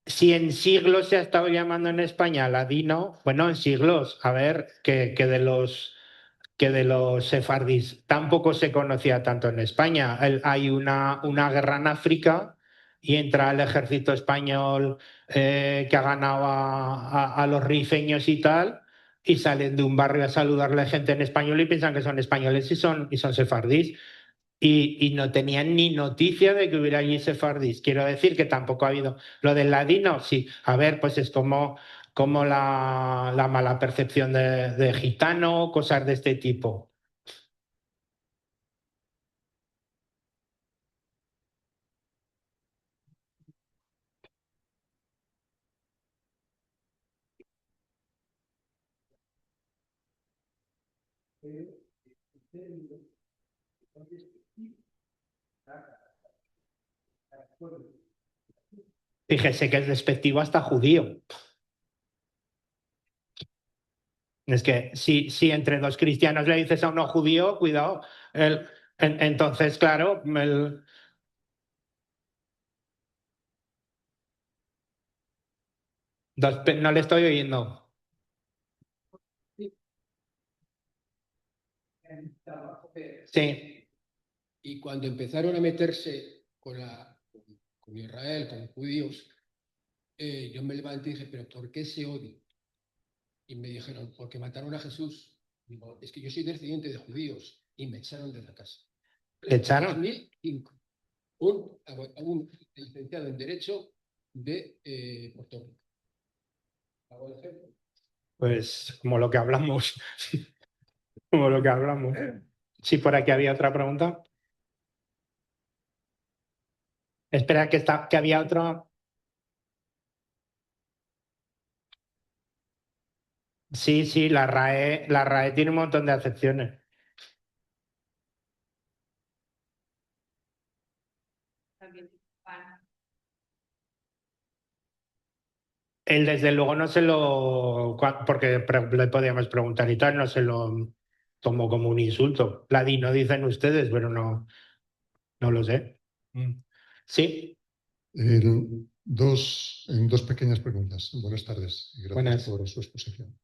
si en siglos se ha estado llamando en España ladino, bueno, en siglos, a ver, que de los sefardís tampoco se conocía tanto en España. Hay una guerra en África y entra el ejército español que ha ganado a los rifeños y tal, y salen de un barrio a saludarle a gente en español y piensan que son españoles y son sefardís. Y no tenían ni noticia de que hubiera allí sefardís. Quiero decir que tampoco ha habido. Lo del ladino, sí. A ver, pues es como la mala percepción de gitano, cosas de este tipo. Fíjese que es despectivo hasta judío. Es que si entre dos cristianos le dices a uno judío, cuidado. Entonces, claro, no le estoy oyendo. Sí. Y cuando empezaron a meterse con con Israel, con los judíos, yo me levanté y dije, pero ¿por qué ese odio? Y me dijeron, porque mataron a Jesús. Digo, es que yo soy descendiente de judíos y me echaron de la casa. ¿Le En echaron? 2005, un licenciado en Derecho de Puerto Rico. ¿Hago el ejemplo? Pues como lo que hablamos. Como lo que hablamos. Sí, por aquí había otra pregunta. Espera, que había otra. Sí, sí, la RAE tiene un montón de acepciones. Él, desde luego, no se lo. Porque le podíamos preguntar y tal, no se lo tomó como un insulto. Ladino dicen ustedes, pero no lo sé. Sí, En dos pequeñas preguntas. Buenas tardes y gracias Buenas. por su exposición.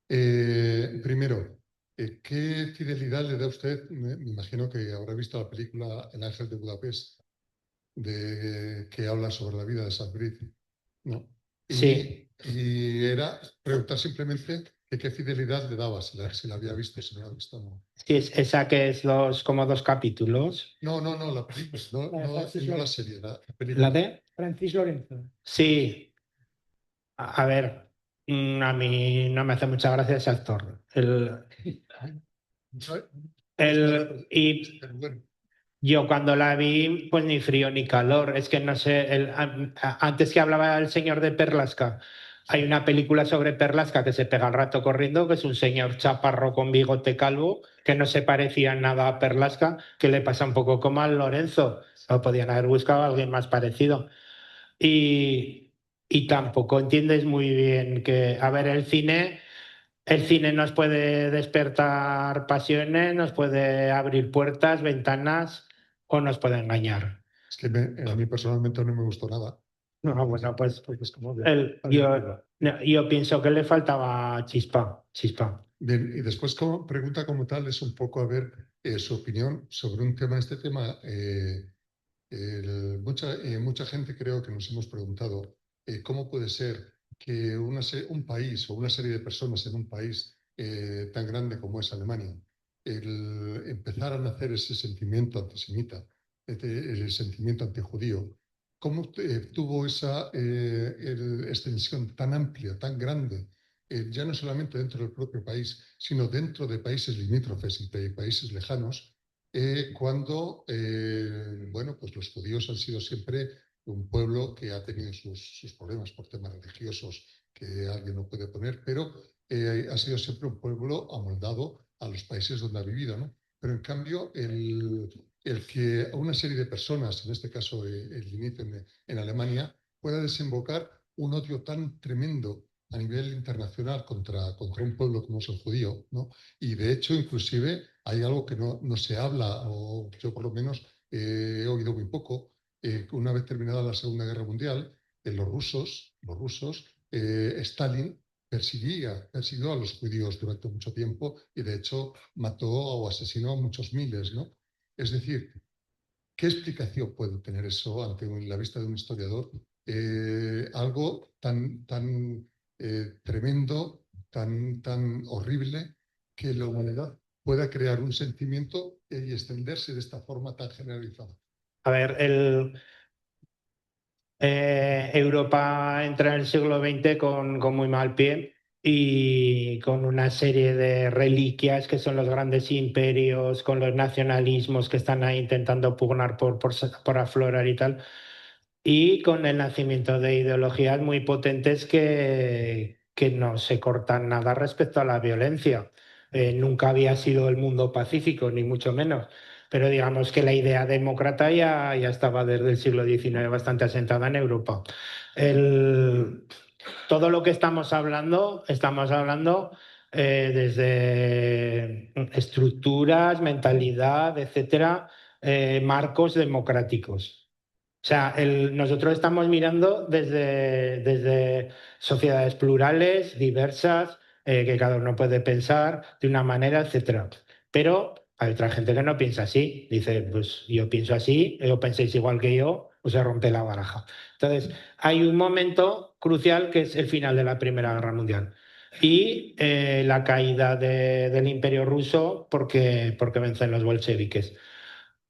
Primero, ¿qué fidelidad le da usted? Me imagino que habrá visto la película El Ángel de Budapest, que habla sobre la vida de Sabri, ¿no? Sí. Y era preguntar simplemente que qué fidelidad le daba, si la había visto, si no la había visto, no. Sí, esa que es como 2 capítulos. No, la película, no la serie, la película. ¿La de? Francis Lorenzo. Sí. A ver, a mí no me hace mucha gracia ese actor. Y Pero bueno. yo cuando la vi, pues ni frío ni calor. Es que no sé, antes que hablaba el señor de Perlasca, hay una película sobre Perlasca que se pega el rato corriendo, que es un señor chaparro con bigote calvo, que no se parecía en nada a Perlasca, que le pasa un poco como al Lorenzo. O podían haber buscado a alguien más parecido. Y tampoco entiendes muy bien que, a ver, el cine nos puede despertar pasiones, nos puede abrir puertas, ventanas o nos puede engañar. Es que a mí personalmente no me gustó nada. No, bueno, pues como yo pienso que le faltaba chispa. Bien, y después pregunta como tal es un poco a ver su opinión sobre un tema. Este tema, mucha gente creo que nos hemos preguntado cómo puede ser que un país o una serie de personas en un país tan grande como es Alemania, empezar a nacer ese sentimiento antisemita, el sentimiento antijudío, cómo tuvo esa extensión tan amplia, tan grande, ya no solamente dentro del propio país, sino dentro de países limítrofes y de países lejanos, cuando bueno, pues los judíos han sido siempre un pueblo que ha tenido sus problemas por temas religiosos que alguien no puede poner, pero ha sido siempre un pueblo amoldado a los países donde ha vivido, ¿no? Pero en cambio, el que una serie de personas, en este caso el inicio en Alemania, pueda desembocar un odio tan tremendo a nivel internacional contra un pueblo como es el judío, ¿no? Y de hecho, inclusive, hay algo que no se habla, o yo por lo menos he oído muy poco, una vez terminada la Segunda Guerra Mundial, los rusos, Stalin persiguió a los judíos durante mucho tiempo y de hecho mató o asesinó a muchos miles, ¿no? Es decir, ¿qué explicación puede tener eso ante la vista de un historiador? Algo tan tremendo, tan horrible, que la humanidad pueda crear un sentimiento y extenderse de esta forma tan generalizada. A ver, Europa entra en el siglo XX con muy mal pie y con una serie de reliquias que son los grandes imperios, con los nacionalismos que están ahí intentando pugnar por aflorar y tal, y con el nacimiento de ideologías muy potentes que no se cortan nada respecto a la violencia. Nunca había sido el mundo pacífico, ni mucho menos. Pero digamos que la idea demócrata ya estaba desde el siglo XIX bastante asentada en Europa. Todo lo que estamos hablando desde estructuras, mentalidad, etcétera, marcos democráticos. O sea, nosotros estamos mirando desde sociedades plurales, diversas, que cada uno puede pensar de una manera, etcétera. Pero Hay otra gente que no piensa así. Dice, pues yo pienso así, yo penséis igual que yo, pues se rompe la baraja. Entonces, hay un momento crucial que es el final de la Primera Guerra Mundial y la caída del Imperio Ruso porque vencen los bolcheviques.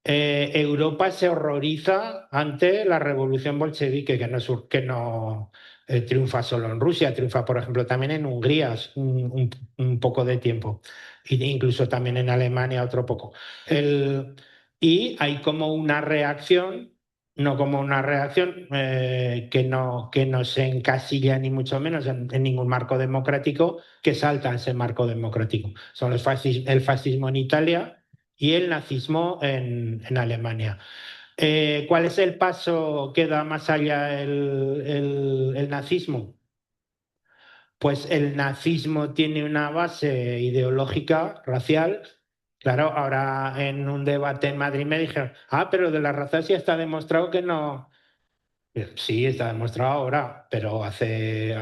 Europa se horroriza ante la revolución bolchevique, que no triunfa solo en Rusia, triunfa, por ejemplo, también en Hungría un poco de tiempo, e incluso también en Alemania otro poco. Y hay como una reacción, no como una reacción que no se encasilla ni mucho menos en ningún marco democrático, que salta ese marco democrático. Son el fascismo en Italia y el nazismo en Alemania. ¿Cuál es el paso que da más allá el nazismo? Pues el nazismo tiene una base ideológica, racial. Claro, ahora en un debate en Madrid me dijeron, pero de la raza sí está demostrado que no. Sí, está demostrado ahora, pero hace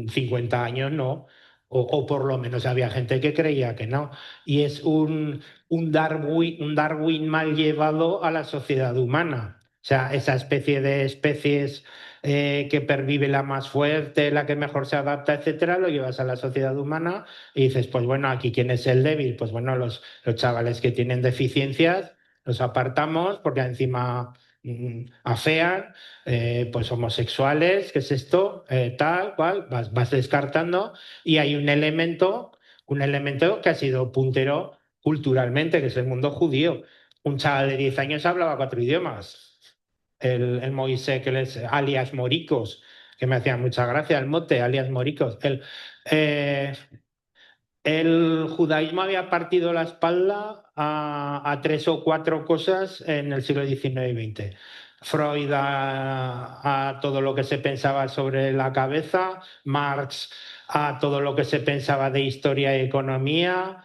50 años no, o por lo menos había gente que creía que no. Y es un Darwin mal llevado a la sociedad humana. O sea, esa especie de especies que pervive la más fuerte, la que mejor se adapta, etcétera, lo llevas a la sociedad humana y dices, pues bueno, aquí quién es el débil, pues bueno, los chavales que tienen deficiencias los apartamos porque encima afean, pues homosexuales, ¿qué es esto? Tal, cual, vas descartando y hay un elemento que ha sido puntero culturalmente, que es el mundo judío. Un chaval de 10 años hablaba 4 idiomas. El Moisés, que les, alias Moricos, que me hacía mucha gracia, el mote, alias Moricos. Eh, el judaísmo había partido la espalda a 3 o 4 cosas en el siglo XIX y XX. Freud a todo lo que se pensaba sobre la cabeza, Marx a todo lo que se pensaba de historia y economía,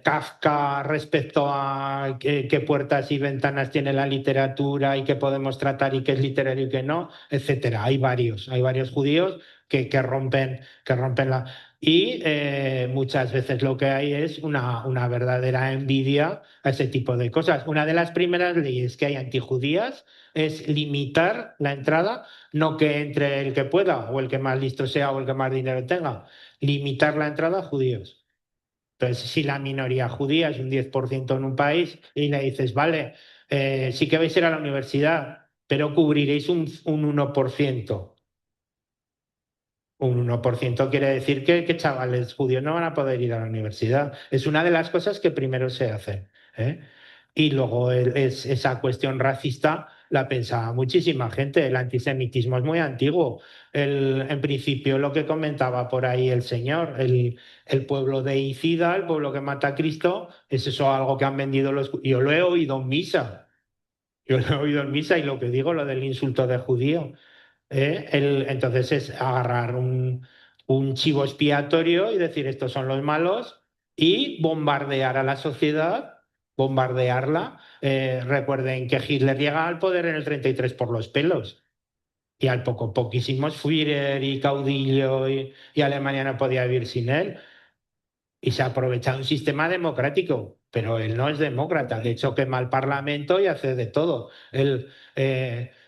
Kafka respecto a qué puertas y ventanas tiene la literatura y qué podemos tratar y qué es literario y qué no, etcétera. Hay varios judíos que rompen la. Y muchas veces lo que hay es una verdadera envidia a ese tipo de cosas. Una de las primeras leyes que hay antijudías es limitar la entrada, no que entre el que pueda o el que más listo sea o el que más dinero tenga, limitar la entrada a judíos. Entonces, si la minoría judía es un 10% en un país y le dices, vale, sí que vais a ir a la universidad, pero cubriréis un 1%. Un 1% quiere decir que chavales judíos no van a poder ir a la universidad. Es una de las cosas que primero se hacen. ¿eh? Y luego esa cuestión racista la pensaba muchísima gente. El antisemitismo es muy antiguo. En principio, lo que comentaba por ahí el señor, el pueblo de Icida, el pueblo que mata a Cristo, es eso algo que han vendido los. Yo lo he oído en misa. Yo lo he oído en misa y lo que digo, lo del insulto de judío. Entonces es agarrar un chivo expiatorio y decir estos son los malos y bombardear a la sociedad, bombardearla. Recuerden que Hitler llega al poder en el 33 por los pelos y al poquísimos Führer y caudillo y Alemania no podía vivir sin él y se aprovecha de un sistema democrático, pero él no es demócrata, de hecho quema el Parlamento y hace de todo. Él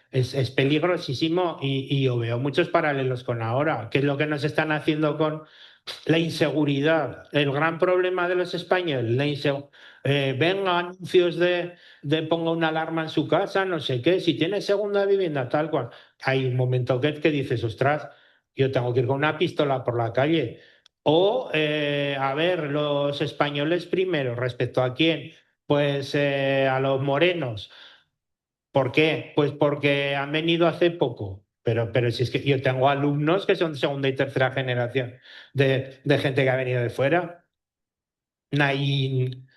es peligrosísimo y yo veo muchos paralelos con ahora, que es lo que nos están haciendo con la inseguridad. El gran problema de los españoles, venga anuncios de ponga una alarma en su casa, no sé qué, si tiene segunda vivienda, tal cual. Hay un momento que dices, ostras, yo tengo que ir con una pistola por la calle. O, a ver, los españoles primero, ¿respecto a quién? Pues a los morenos. ¿Por qué? Pues porque han venido hace poco. Pero si es que yo tengo alumnos que son de segunda y tercera generación de gente que ha venido de fuera. Naín,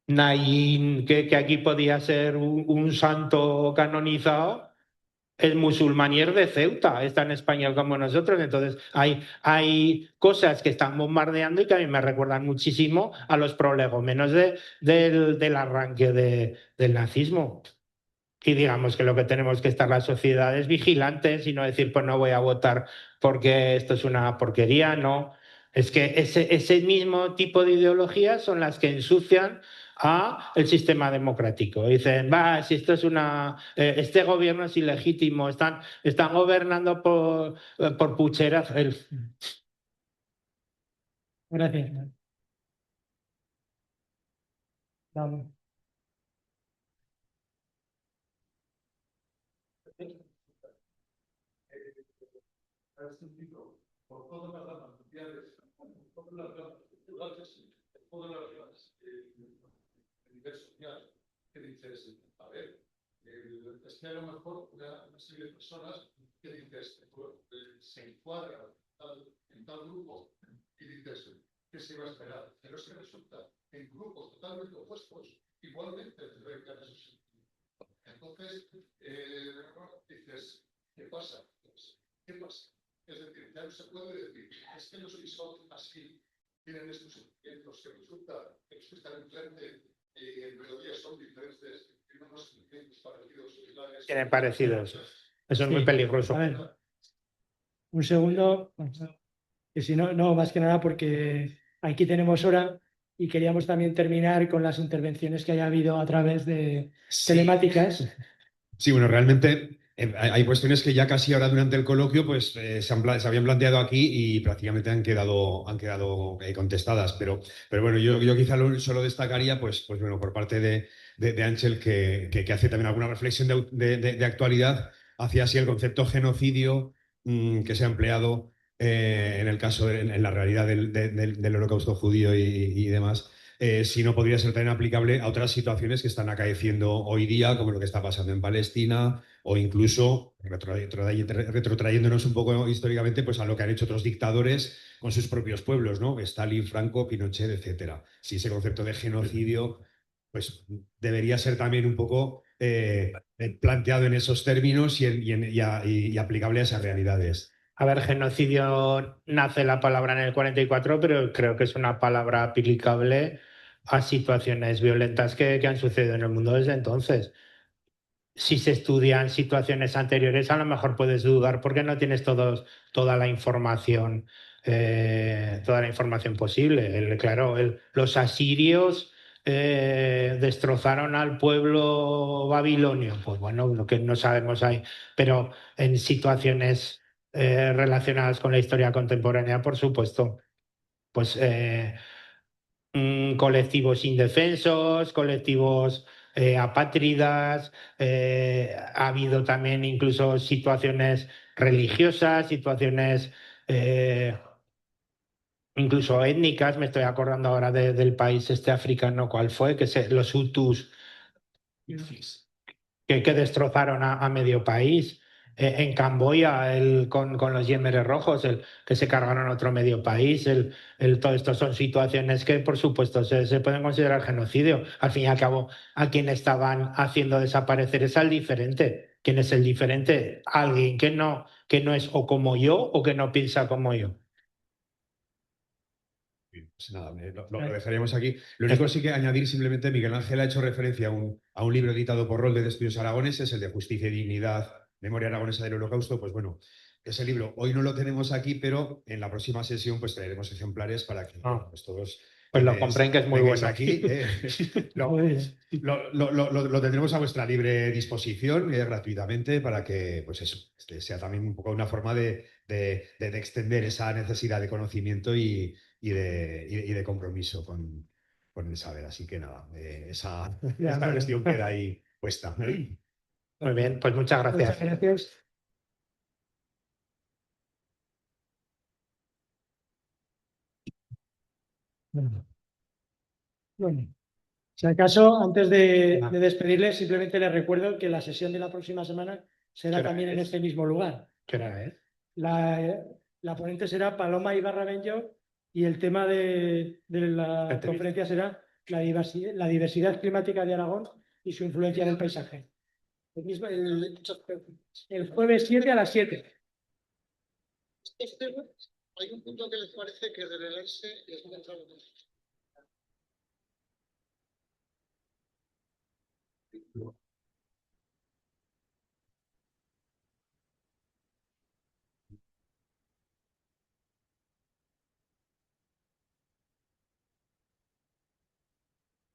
Naín que aquí podía ser un santo canonizado, es musulmán y es de Ceuta, es tan español como nosotros. Entonces, hay cosas que están bombardeando y que a mí me recuerdan muchísimo a los prolegómenos del arranque del nazismo. Y digamos que lo que tenemos que estar las sociedades vigilantes y no decir, pues no voy a votar porque esto es una porquería, no. Es que ese mismo tipo de ideologías son las que ensucian a el sistema democrático. Dicen, va, si esto es este gobierno es ilegítimo, están gobernando por pucheras. Gracias. Vamos. Por todas las ramas mundiales, por todas las ramas culturales, por todas las ramas del nivel social, que dices, a ver, es que a lo mejor una serie de personas que dices, se encuadran en tal grupo y dices, ¿qué se va a esperar? Pero es que resulta en grupos totalmente opuestos, igualmente te dedican a esos sentidos. Entonces, dices, ¿qué pasa? ¿Qué pasa? Es decir, ya no se puede decir, es que los que son así, tienen estos sentimientos que resulta que los que están enfrente en melodías son diferentes, tienen unos sentimientos parecidos, similares. Tienen parecidos. Eso es muy Sí. peligroso. A ver, un segundo, que si no, no, más que nada porque aquí tenemos hora y queríamos también terminar con las intervenciones que haya habido a través de telemáticas. Sí, bueno, realmente hay cuestiones que ya casi ahora durante el coloquio pues, se habían planteado aquí y prácticamente han quedado contestadas. Pero bueno, yo quizá solo destacaría, pues bueno, por parte de Ángel, que hace también alguna reflexión de actualidad hacia si el concepto genocidio que se ha empleado en el caso, en la realidad del holocausto judío y demás. Si no podría ser también aplicable a otras situaciones que están acaeciendo hoy día, como lo que está pasando en Palestina, o incluso retrotrayéndonos un poco históricamente pues, a lo que han hecho otros dictadores con sus propios pueblos, ¿no? Stalin, Franco, Pinochet, etcétera. Si ese concepto de genocidio pues, debería ser también un poco planteado en esos términos y aplicable a esas realidades. A ver, genocidio nace la palabra en el 44, pero creo que es una palabra aplicable a situaciones violentas que han sucedido en el mundo desde entonces. Si se estudian situaciones anteriores, a lo mejor puedes dudar porque no tienes toda la información, posible. Claro, los asirios destrozaron al pueblo babilonio. Pues bueno, lo que no sabemos ahí, pero en situaciones relacionadas con la historia contemporánea, por supuesto, pues colectivos indefensos, colectivos apátridas, ha habido también incluso situaciones religiosas, situaciones incluso étnicas. Me estoy acordando ahora del país este africano, ¿cuál fue? Los Hutus que destrozaron a medio país. En Camboya, con los Yemeres rojos, que se cargaron otro medio país. Todo esto son situaciones que, por supuesto, se pueden considerar genocidio. Al fin y al cabo, a quien estaban haciendo desaparecer es al diferente. ¿Quién es el diferente? Alguien que no es o como yo o que no piensa como yo. Pues nada, lo dejaríamos aquí. Lo único sí que añadir simplemente, Miguel Ángel ha hecho referencia a un libro editado por Rolde de Estudios Aragoneses, el de Justicia y Dignidad, Memoria Aragonesa del Holocausto. Pues bueno, ese libro hoy no lo tenemos aquí, pero en la próxima sesión pues traeremos ejemplares para que pues, todos pues lo compren, que es muy bueno. Aquí, lo tendremos a vuestra libre disposición gratuitamente para que pues eso, sea también un poco una forma de extender esa necesidad de conocimiento y de compromiso con el saber. Así que nada, esa cuestión queda ahí puesta. Muy bien, pues muchas gracias. Muchas gracias. Bueno, si acaso, antes de despedirles, simplemente les recuerdo que la sesión de la próxima semana será también en este mismo lugar. ¿Qué hora es? La ponente será Paloma Ibarra Benyo y el tema de la conferencia será la diversidad climática de Aragón y su influencia en el paisaje. El jueves 7 a las 7. Hay un punto que les parece que debe leerse y es muy